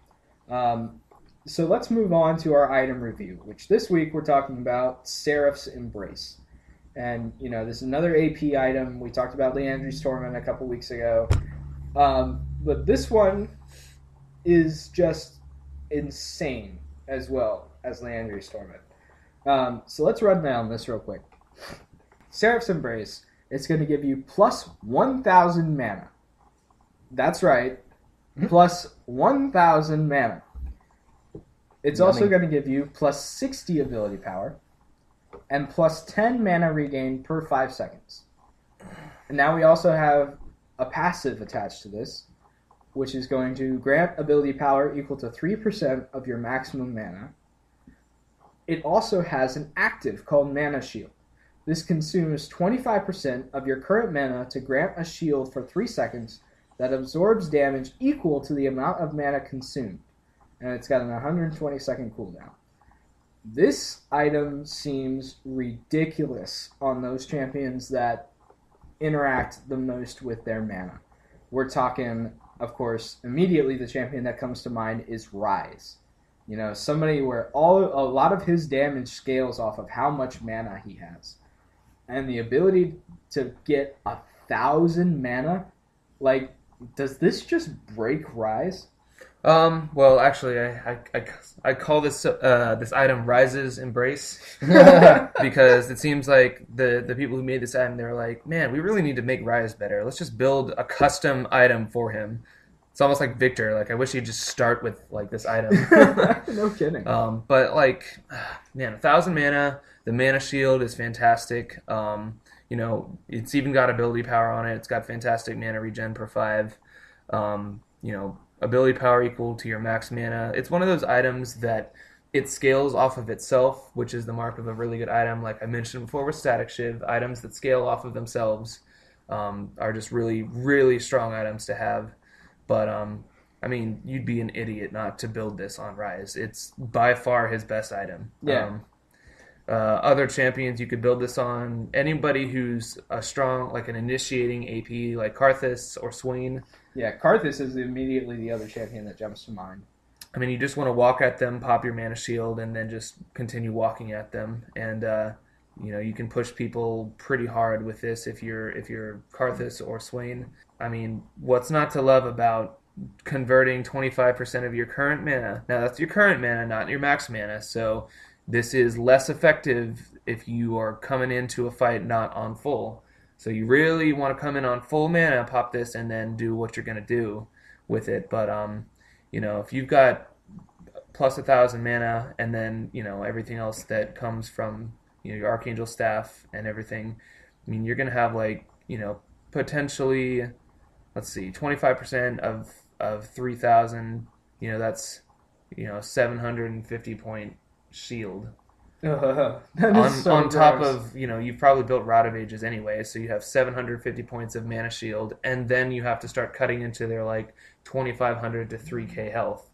So let's move on to our item review, which this week we're talking about Seraph's Embrace. And, this is another AP item. We talked about Leandry's Torment a couple weeks ago. But this one is just insane as well as Leandry's Torment. So let's run down this real quick. Seraph's Embrace, it's going to give you plus 1,000 mana. That's right. Plus 1,000 mana. It's also going to give you plus 60 ability power and plus 10 mana regain per 5 seconds. And now we also have a passive attached to this, which is going to grant ability power equal to 3% of your maximum mana. It also has an active called Mana Shield. This consumes 25% of your current mana to grant a shield for 3 seconds that absorbs damage equal to the amount of mana consumed. And it's got an 120-second cooldown. This item seems ridiculous on those champions that interact the most with their mana. We're talking, of course, immediately the champion that comes to mind is Ryze. Somebody where a lot of his damage scales off of how much mana he has. And the ability to get 1,000 mana, like, does this just break Ryze? Well, actually, I call this item Ryze's Embrace because it seems like the people who made this item, they were like, man, we really need to make Ryze better. Let's just build a custom item for him. It's almost like Victor. Like, I wish he'd just start with like this item. No kidding. But like, man, 1,000 mana. The mana shield is fantastic. It's even got ability power on it. It's got fantastic mana regen per 5. Ability power equal to your max mana. It's one of those items that it scales off of itself, which is the mark of a really good item. Like I mentioned before with Static Shiv, items that scale off of themselves are just really, really strong items to have. But, you'd be an idiot not to build this on Ryze. It's by far his best item. Yeah. Other champions you could build this on. Anybody who's a strong, like an initiating AP, like Karthus or Swain. Yeah, Karthus is immediately the other champion that jumps to mind. You just want to walk at them, pop your mana shield, and then just continue walking at them. And you can push people pretty hard with this if you're Karthus or Swain. What's not to love about converting 25% of your current mana? Now that's your current mana, not your max mana. So this is less effective if you are coming into a fight not on full. So you really want to come in on full mana, pop this, and then do what you're going to do with it. But, if you've got plus 1,000 mana and then, everything else that comes from, your Archangel Staff and everything, you're going to have, potentially, 25% of 3,000, that's, 750 point shield. On top of, you've probably built Rod of Ages anyway, so you have 750 points of mana shield, and then you have to start cutting into their 2,500 to 3k health.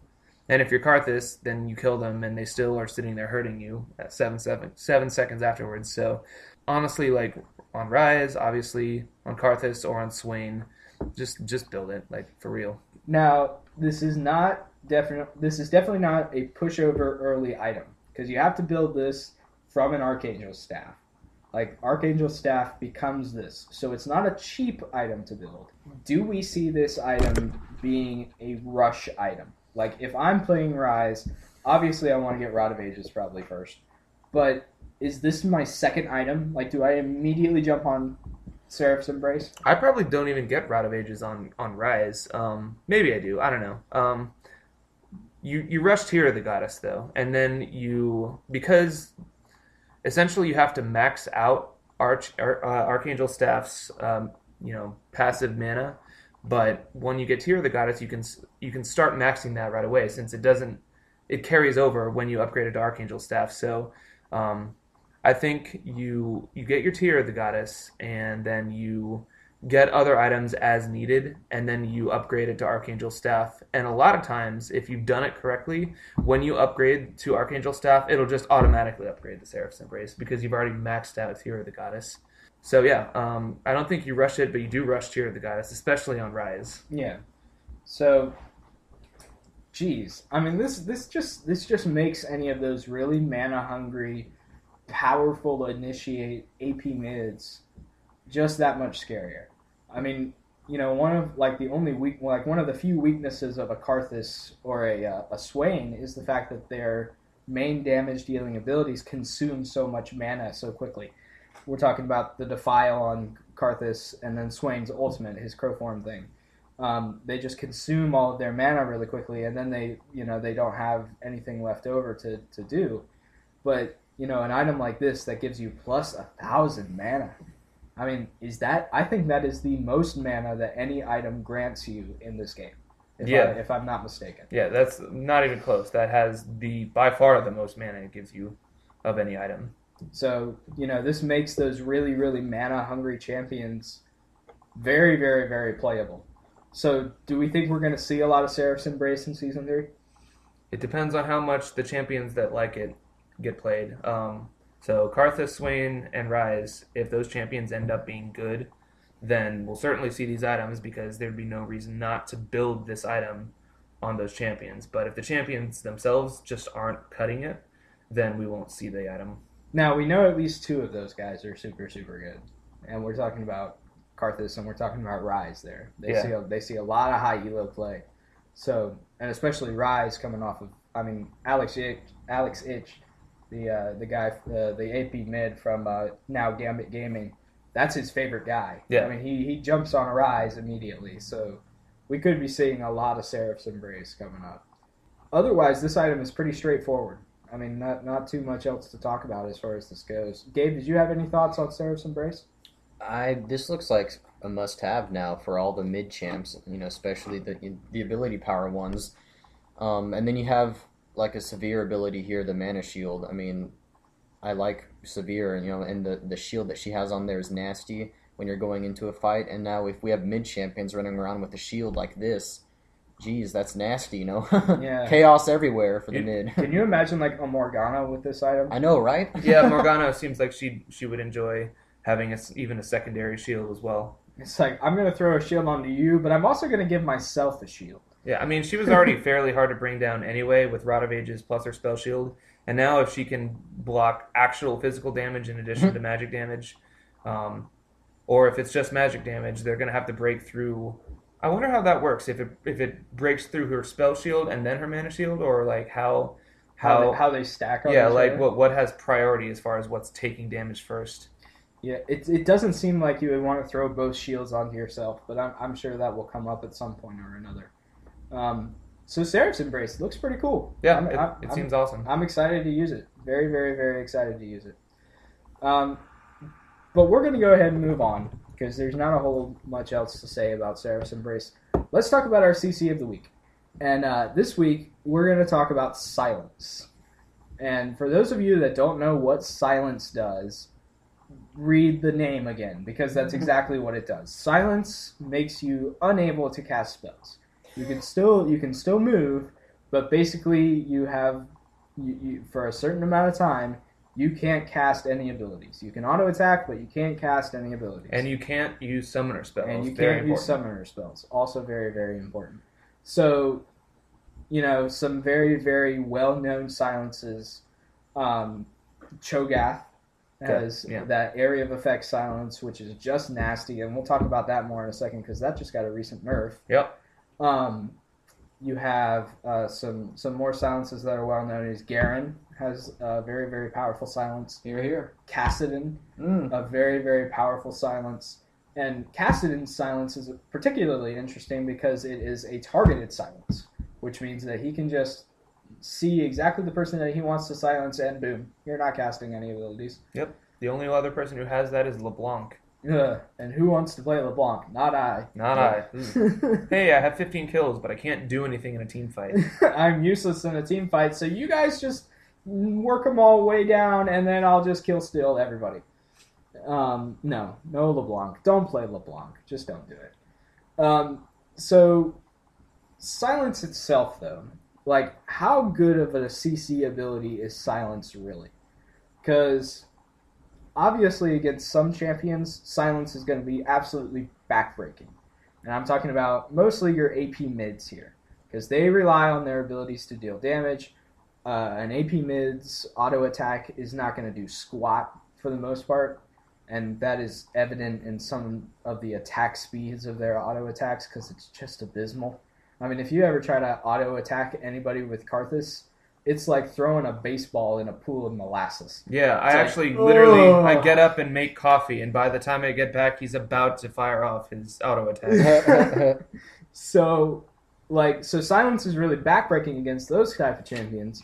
And if you're Karthus, then you kill them and they still are sitting there hurting you at 7 seconds afterwards. So honestly, on Ryze, obviously, on Karthus or on Swain, Just build it, like, for real. Now, this is definitely not a pushover early item, because you have to build this from an Archangel staff. Like, Archangel staff becomes this, so it's not a cheap item to build. Do we see this item being a rush item? Like, if I'm playing Rise, obviously I want to get Rod of Ages probably first, but is this my second item? Like, do I immediately jump on Seraph's Embrace? I probably don't even get Rod of Ages on Rise. Maybe I do. I don't know. You rush Tear of the Goddess, though, and then because essentially you have to max out Archangel Staff's passive mana, but when you get Tear of the Goddess, you can start maxing that right away, since it carries over when you upgrade it to Archangel Staff. So I think you get your Tear of the Goddess, and then you get other items as needed, and then you upgrade it to Archangel Staff. And a lot of times, if you've done it correctly, when you upgrade to Archangel Staff, it'll just automatically upgrade to Seraph's Embrace, because you've already maxed out Tear of the Goddess. So yeah, I don't think you rush it, but you do rush Tear of the Goddess, especially on Rise. Yeah. So, geez, I mean, this just makes any of those really mana hungry, powerful initiate AP mids just that much scarier. I mean, one of one of the few weaknesses of a Karthus or a Swain is the fact that their main damage dealing abilities consume so much mana so quickly. We're talking about the Defile on Karthus, and then Swain's ultimate, his Crowform thing. They just consume all of their mana really quickly, and then they don't have anything left over to do. But an item like this that gives you plus 1,000 mana. I mean, I think that is the most mana that any item grants you in this game, if I'm not mistaken. Yeah, that's not even close. That has by far the most mana it gives you of any item. So, this makes those really, really mana-hungry champions very, very, very playable. So, do we think we're going to see a lot of Seraph's Embrace in Season 3? It depends on how much the champions that like it get played. So Karthus, Swain, and Rise, if those champions end up being good, then we'll certainly see these items, because there'd be no reason not to build this item on those champions. But if the champions themselves just aren't cutting it, then we won't see the item. Now, we know at least two of those guys are super, super good. And we're talking about Karthus and we're talking about Rise there. They see a lot of high elo play. So, and especially Rise coming off of, Alex Itch, the guy, the AP mid from now Gambit Gaming, that's his favorite guy. Yeah. I mean, he jumps on a Rise immediately. So we could be seeing a lot of Seraph's Embrace coming up. Otherwise, this item is pretty straightforward. I mean, not too much else to talk about as far as this goes. Gabe, did you have any thoughts on Seraph's Embrace? This looks like a must-have now for all the mid-champs, especially the ability power ones. And then you have like a severe ability here, the Mana Shield. I mean, I like Severe, and the shield that she has on there is nasty when you're going into a fight. And now if we have mid-champions running around with a shield like this, geez, that's nasty, Yeah. Chaos everywhere for the mid. Can you imagine like a Morgana with this item? I know, right? Yeah, Morgana seems like she would enjoy having even a secondary shield as well. It's like, I'm going to throw a shield onto you, but I'm also going to give myself a shield. Yeah, I mean, she was already fairly hard to bring down anyway with Rod of Ages plus her spell shield. And now if she can block actual physical damage in addition to magic damage, or if it's just magic damage, they're going to have to break through. I wonder how that works. If it breaks through her spell shield and then her mana shield, or like how they stack on yeah, each like other? what has priority as far as what's taking damage first. Yeah, it doesn't seem like you would want to throw both shields onto yourself, but I'm sure that will come up at some point or another. So Seraph's Embrace looks pretty cool. Yeah, it seems awesome. I'm excited to use it. Very, very, very excited to use it. But we're going to go ahead and move on, because there's not a whole much else to say about Seraph's Embrace. Let's talk about our CC of the week. And this week, we're going to talk about Silence. And for those of you that don't know what Silence does, read the name again, because that's exactly what it does. Silence makes you unable to cast spells. You can still move, but basically you have for a certain amount of time You can't cast any abilities. You can auto attack, but you can't cast any abilities. And you can't use summoner spells. And you Very can't use important. summoner spells. Also very, very important. So, some very, very well-known silences. Cho'Gath has that area of effect silence, which is just nasty, and we'll talk about that more in a second because that just got a recent nerf. Yep. You have some more silences that are well known. Is Garen has a very, very powerful silence. Here. Kassadin, a very, very powerful silence. And Kassadin's silence is particularly interesting because it is a targeted silence, which means that he can just see exactly the person that he wants to silence, and boom, you're not casting any abilities. Yep. The only other person who has that is LeBlanc. And who wants to play LeBlanc? Not I. Not I. Hey, I have 15 kills, but I can't do anything in a team fight. I'm useless in a team fight, so you guys just work them all way down, and then I'll just kill steal everybody. No LeBlanc. Don't play LeBlanc. Just don't do it. So, silence itself, though. Like, how good of a CC ability is silence really? Because obviously, against some champions, silence is going to be absolutely backbreaking. And I'm talking about mostly your AP mids here. Because they rely on their abilities to deal damage. An AP mid's auto attack is not going to do squat for the most part. And that is evident in some of the attack speeds of their auto attacks because it's just abysmal. I mean, if you ever try to auto attack anybody with Karthus, it's like throwing a baseball in a pool of molasses. Yeah, I get up and make coffee, and by the time I get back, he's about to fire off his auto attack. So silence is really backbreaking against those type of champions.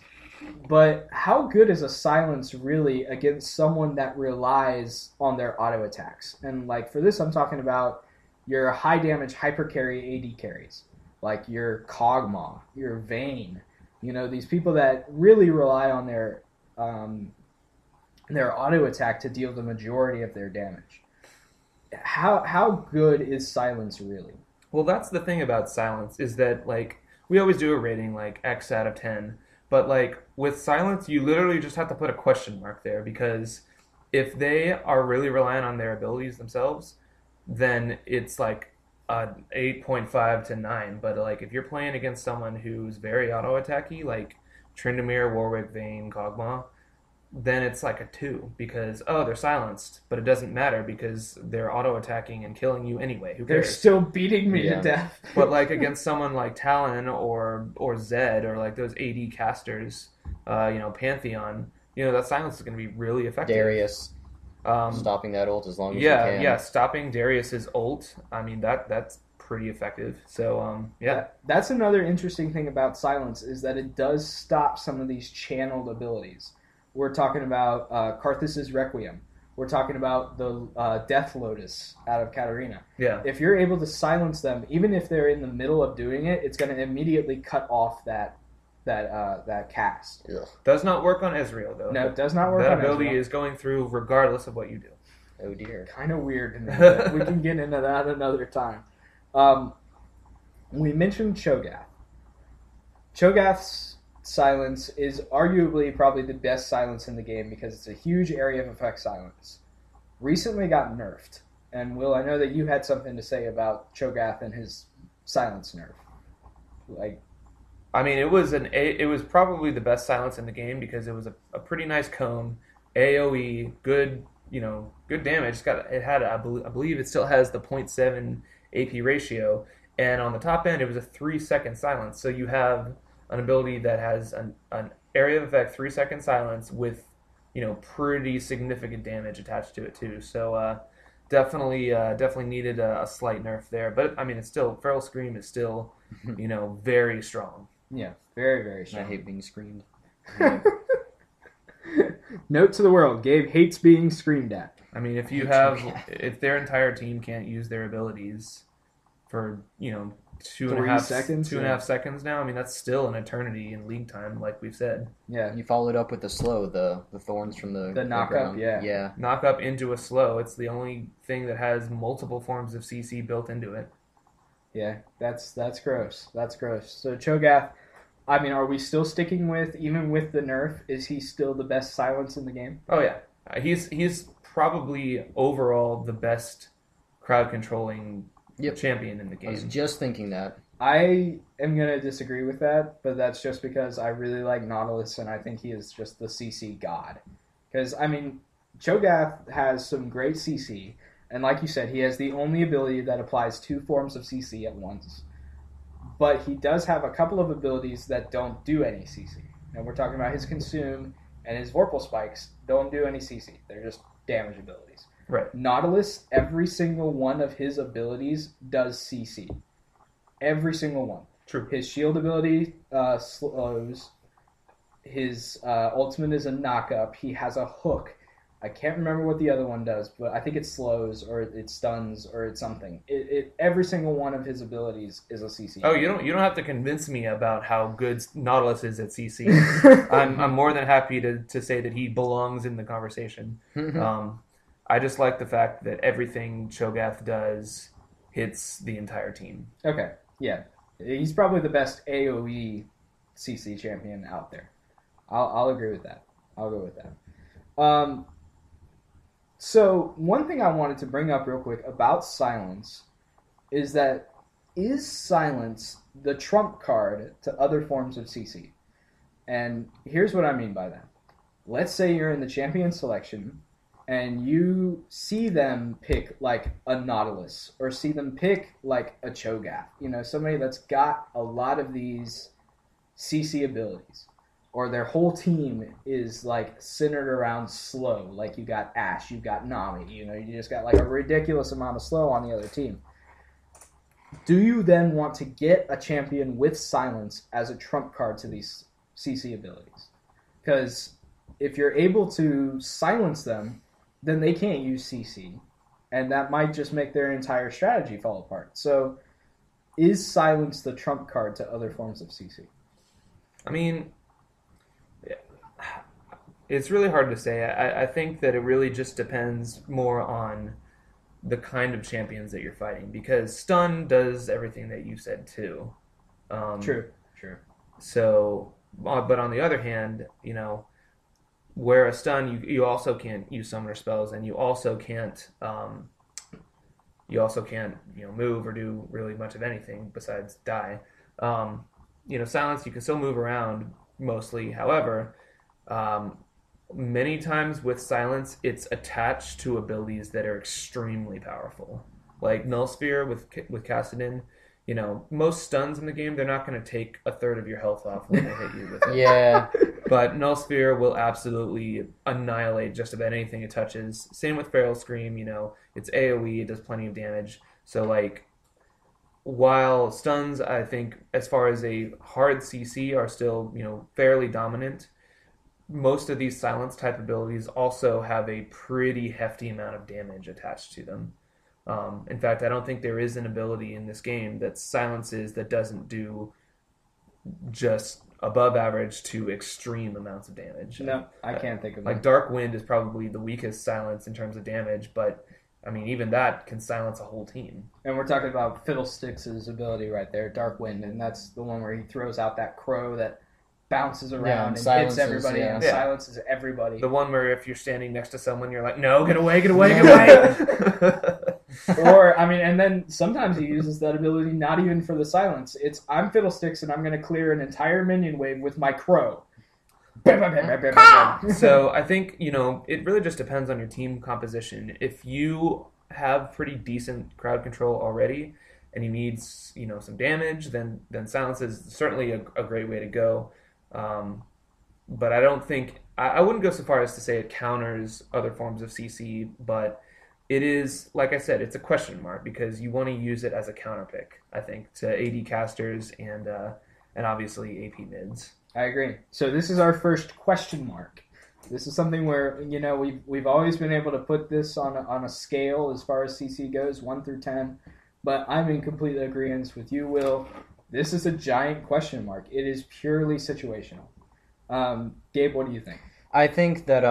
But how good is a silence really against someone that relies on their auto attacks? And like for this, I'm talking about your high damage hyper carry AD carries, like your Kog'Maw, your Vayne. These people that really rely on their auto attack to deal the majority of their damage. How good is silence really? Well, that's the thing about silence is that like we always do a rating like X out of 10, but like with silence, you literally just have to put a question mark there because if they are really relying on their abilities themselves, then it's like 8.5 to 9, but like if you're playing against someone who's very auto attacky, like Tryndamere, Warwick, Vayne, Kog'Maw, then it's like a 2 because they're silenced, but it doesn't matter because they're auto attacking and killing you anyway. Who cares? They're still beating me to death. But like against someone like Talon or Zed or like those AD casters, Pantheon, that silence is going to be really effective. Darius. Stopping that ult as long as you can. Yeah, stopping Darius's ult. I mean, that's pretty effective. So, That's another interesting thing about silence is that it does stop some of these channeled abilities. We're talking about Karthus' Requiem. We're talking about the Death Lotus out of Katarina. Yeah. If you're able to silence them, even if they're in the middle of doing it, it's going to immediately cut off that cast. Ugh. Does not work on Ezreal, though. No, it does not work on That ability Ezreal. is going through regardless of what you do. Oh dear. Kind of weird to me, but we can get into that another time. We mentioned Cho'Gath. Cho'Gath's silence is arguably probably the best silence in the game because it's a huge area of effect silence. Recently got nerfed. And Will, I know that you had something to say about Cho'Gath and his silence nerf. I mean, it was probably the best silence in the game because it was a pretty nice cone, AOE, good damage. I believe it still has the 0.7 AP ratio, and on the top end it was a 3-second silence. So you have an ability that has an area of effect 3-second silence with pretty significant damage attached to it too. So definitely needed a slight nerf there, but I mean it's still Feral Scream is still very strong. Yeah, very, very strong. I hate being screamed. Note to the world, Gabe hates being screamed at. I mean, if their entire team can't use their abilities for, 2.5 seconds, 2.5 seconds now, I mean, that's still an eternity in league time, like we've said. Yeah. You followed up with the slow, the thorns from the knock ground. up, yeah. Yeah. Knock up into a slow. It's the only thing that has multiple forms of CC built into it. Yeah, that's gross. That's gross. So Cho'Gath, I mean, are we still sticking with, even with the nerf, is he still the best silence in the game? Oh yeah, he's probably overall the best crowd controlling champion in the game. I was just thinking that. I am going to disagree with that, but that's just because I really like Nautilus, and I think he is just the CC god. Because, I mean, Cho'Gath has some great CC, and like you said, he has the only ability that applies 2 forms of CC at once. But he does have a couple of abilities that don't do any CC. And we're talking about his Consume and his Vorpal Spikes don't do any CC. They're just damage abilities. Right. Nautilus, every single one of his abilities does CC. Every single one. True. His shield ability slows. His ultimate is a knock-up. He has a hook. I can't remember what the other one does, but I think it slows or it stuns or it's something. Every single one of his abilities is a CC. Oh, you don't have to convince me about how good Nautilus is at CC. I'm more than happy to say that he belongs in the conversation. I just like the fact that everything Cho'Gath does hits the entire team. Okay, yeah. He's probably the best AoE CC champion out there. I'll agree with that. I'll go with that. So one thing I wanted to bring up real quick about silence is that is silence the trump card to other forms of CC? And here's what I mean by that. Let's say you're in the champion selection and you see them pick like a Nautilus or see them pick like a Cho'Gath, somebody that's got a lot of these CC abilities. Or their whole team is like centered around slow. Like you got Ashe, you got Nami, you just got like a ridiculous amount of slow on the other team. Do you then want to get a champion with silence as a trump card to these CC abilities? Because if you're able to silence them, then they can't use CC. And that might just make their entire strategy fall apart. So is silence the trump card to other forms of CC? I mean, it's really hard to say. I think that it really just depends more on the kind of champions that you're fighting, because stun does everything that you said too. True. So, but on the other hand, where a stun, you also can't use summoner spells, and you also can't move or do really much of anything besides die. Silence, you can still move around mostly. However, many times with silence, it's attached to abilities that are extremely powerful. Like Null Sphere with Kassadin, most stuns in the game, they're not going to take a third of your health off when they hit you with it. Yeah. But Null Sphere will absolutely annihilate just about anything it touches. Same with Feral Scream, it's AoE, it does plenty of damage. So, while stuns, I think, as far as a hard CC, are still, fairly dominant, most of these silence type abilities also have a pretty hefty amount of damage attached to them. In fact, I don't think there is an ability in this game that silences that doesn't do just above average to extreme amounts of damage. No, I can't think of Like that. Dark Wind is probably the weakest silence in terms of damage, but I mean, even that can silence a whole team. And we're talking about Fiddlesticks' ability right there, Dark Wind, and that's the one where he throws out that crow that bounces around and hits everybody and silences everybody. The one where if you're standing next to someone, you're like, no, get away, get away, get away. Or, and then sometimes he uses that ability not even for the silence. It's, I'm Fiddlesticks and I'm going to clear an entire minion wave with my crow. So I think, it really just depends on your team composition. If you have pretty decent crowd control already and you need, some damage, then silence is certainly a great way to go. But I don't think, I wouldn't go so far as to say it counters other forms of CC, but it is, like I said, it's a question mark because you want to use it as a counter pick, I think, to AD casters and obviously AP mids. I agree. So this is our first question mark. This is something where, we've always been able to put this on a scale as far as CC goes, 1 through 10, but I'm in complete agreement with you, Will. This is a giant question mark. It is purely situational. Gabe, what do you think? I think that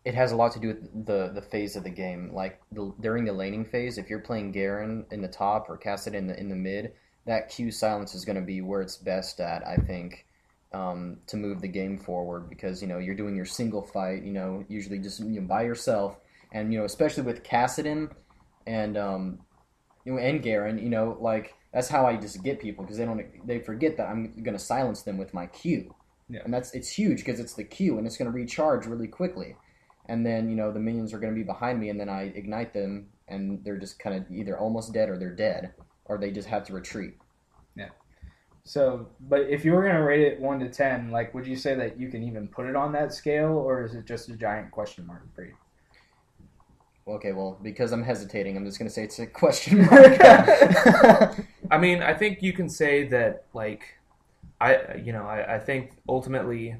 it has a lot to do with the phase of the game. Like during the laning phase, if you're playing Garen in the top or Kassadin in the mid, that Q silence is going to be where it's best at, I think, to move the game forward, because, you're doing your single fight, usually just by yourself, and, especially with Cassidon and, and Garen, that's how I just get people, because they forget that I'm going to silence them with my Q. Yeah. And it's huge, because it's the Q, and it's going to recharge really quickly. And then, the minions are going to be behind me, and then I ignite them, and they're just kind of either almost dead or they're dead, or they just have to retreat. Yeah. So, but if you were going to rate it 1 to 10, would you say that you can even put it on that scale, or is it just a giant question mark for you? Okay, well, because I'm hesitating, I'm just going to say it's a question mark. I mean, I think you can say that, I think ultimately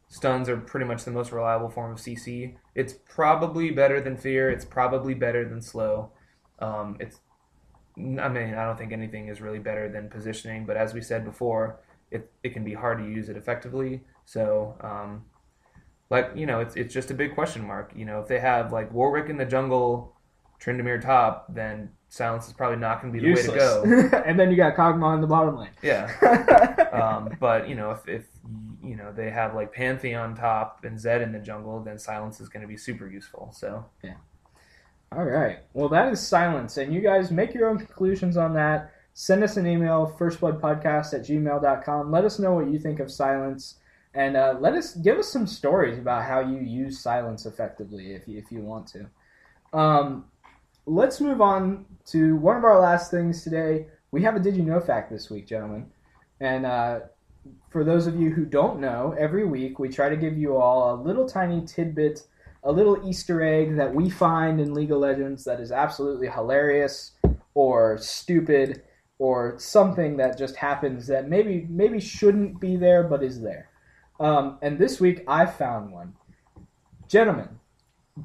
stuns are pretty much the most reliable form of CC. It's probably better than fear. It's probably better than slow. I don't think anything is really better than positioning, but as we said before, it can be hard to use it effectively. So, it's just a big question mark. If they have Warwick in the jungle, Tryndamere top, then silence is probably not going to be the Useless. way to go. And then you got Kog'Maw in the bottom lane. Yeah. But if they have Pantheon top and Zed in the jungle, then silence is going to be super useful. So yeah. All right. Well, that is silence, and you guys make your own conclusions on that. Send us an email, firstbloodpodcast@gmail.com. Let us know what you think of silence, and give us some stories about how you use silence effectively, if you want to. Let's move on to one of our last things today. We have a Did You Know fact this week, gentlemen. And for those of you who don't know, every week we try to give you all a little tiny tidbit, a little Easter egg that we find in League of Legends that is absolutely hilarious or stupid or something that just happens that maybe shouldn't be there but is there. And this week I found one. Gentlemen,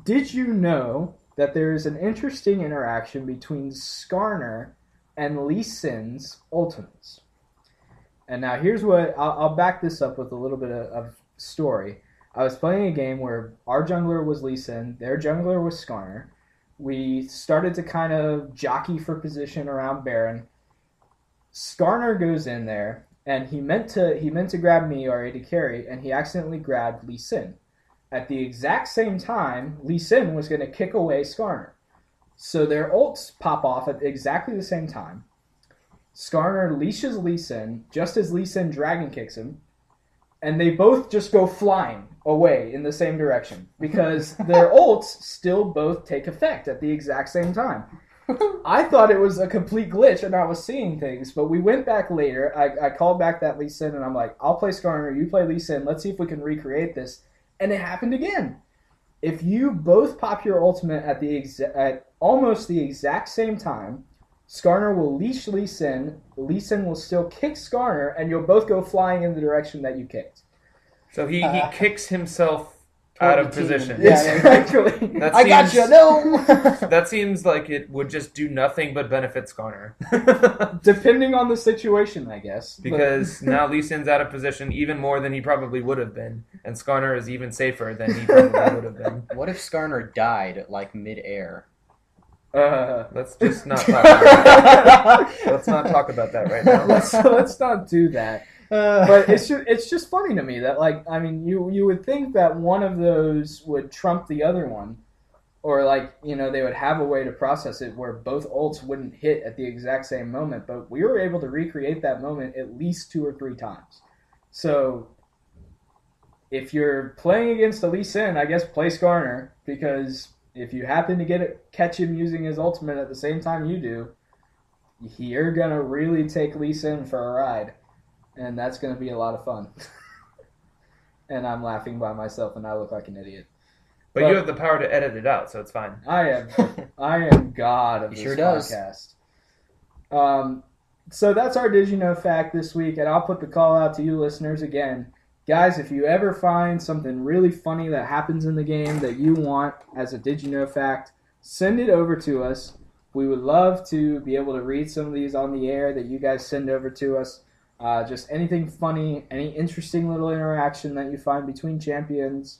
did you know that there is an interesting interaction between Skarner and Lee Sin's ultimates? And now here's what, I'll back this up with a little bit of story. I was playing a game where our jungler was Lee Sin, their jungler was Skarner. We started to kind of jockey for position around Baron. Skarner goes in there, and he meant to grab me or AD carry, and he accidentally grabbed Lee Sin. At the exact same time, Lee Sin was going to kick away Skarner. So their ults pop off at exactly the same time. Skarner leashes Lee Sin just as Lee Sin dragon kicks him, and they both just go flying away in the same direction because their ults still both take effect at the exact same time. I thought it was a complete glitch and I was seeing things, but we went back later. I called back that Lee Sin and I'm like, I'll play Skarner, you play Lee Sin, let's see if we can recreate this. And it happened again. If you both pop your ultimate at almost the exact same time, Skarner will leash Lee Sin will still kick Skarner, and you'll both go flying in the direction that you kicked. So he kicks himself out of position. Yeah, exactly. I got you, no! That seems like it would just do nothing but benefit Skarner. Depending on the situation, I guess. Because now Lee Sin's out of position even more than he probably would have been, and Skarner is even safer than he probably would have been. What if Skarner died, mid-air? Let's just not talk about that. Let's not talk about that right now. Let's not do that. But it's just funny to me that you would think that one of those would trump the other one, or they would have a way to process it where both ults wouldn't hit at the exact same moment. But we were able to recreate that moment at least 2 or 3 times. So if you're playing against a Lee Sin, I guess play Skarner, because if you happen to catch him using his ultimate at the same time you do, you're going to really take Lee Sin for a ride. And that's going to be a lot of fun. And I'm laughing by myself and I look like an idiot. But you have the power to edit it out, so it's fine. I am God of this podcast. So that's our Did You Know fact this week, and I'll put the call out to you listeners again. Guys, if you ever find something really funny that happens in the game that you want as a Did You Know fact, send it over to us. We would love to be able to read some of these on the air that you guys send over to us. Just anything funny, any interesting little interaction that you find between champions,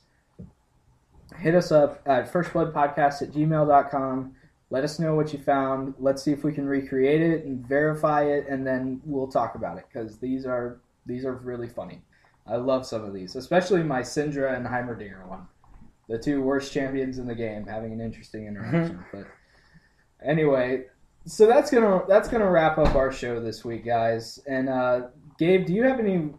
hit us up at firstbloodpodcast@gmail.com. Let us know what you found. Let's see if we can recreate it and verify it, and then we'll talk about it, because these are really funny. I love some of these, especially my Syndra and Heimerdinger one. The two worst champions in the game having an interesting interaction. But anyway, so that's gonna wrap up our show this week, guys. And Gabe, do you have any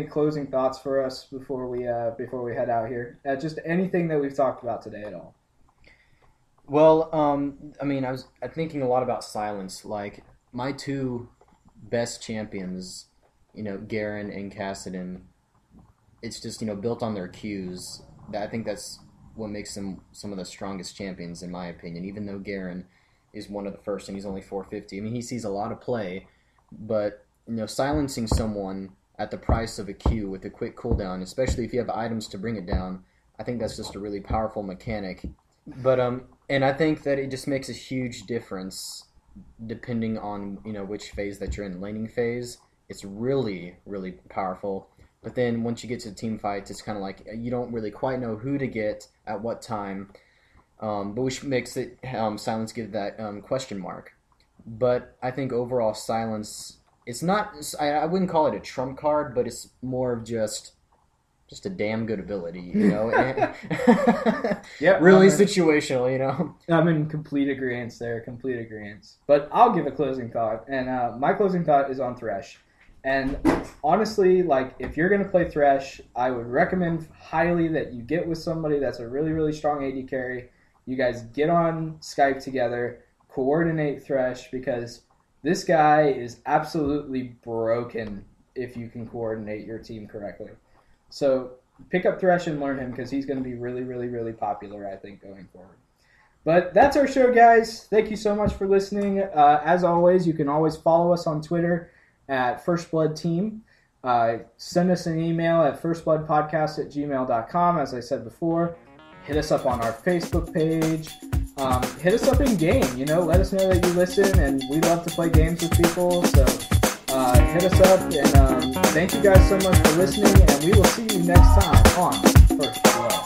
closing thoughts for us before we head out here? Just anything that we've talked about today at all? Well, I mean, I'm thinking a lot about silence. Like, my two best champions, Garen and Kassadin, it's just, built on their Qs. I think that's what makes them some of the strongest champions, in my opinion, even though Garen is one of the first and he's only 450. I mean, he sees a lot of play, but, silencing someone at the price of a Q with a quick cooldown, especially if you have items to bring it down, I think that's just a really powerful mechanic. But, and I think that it just makes a huge difference depending on, which phase that you're in. Laning phase, it's really, really powerful. But then once you get to team fights, it's kind of like you don't really quite know who to get at what time, but which makes it silence give that question mark. But I think overall silence, it's not, I wouldn't call it a trump card, but it's more of just a damn good ability, Yeah, really situational, I'm in complete agreement there, But I'll give a closing thought, and my closing thought is on Thresh. And honestly, like, if you're going to play Thresh, I would recommend highly that you get with somebody that's a really, really strong AD carry. You guys get on Skype together, coordinate Thresh, because this guy is absolutely broken if you can coordinate your team correctly. So pick up Thresh and learn him, because he's going to be really, really, really popular, I think, going forward. But that's our show, guys. Thank you so much for listening. As always, you can always follow us on Twitter at First Blood Team. Send us an email at firstbloodpodcast@gmail.com, as I said before. Hit us up on our Facebook page. Hit us up in game, let us know that you listen, and we love to play games with people, so hit us up, and thank you guys so much for listening, and we will see you next time on First Blood.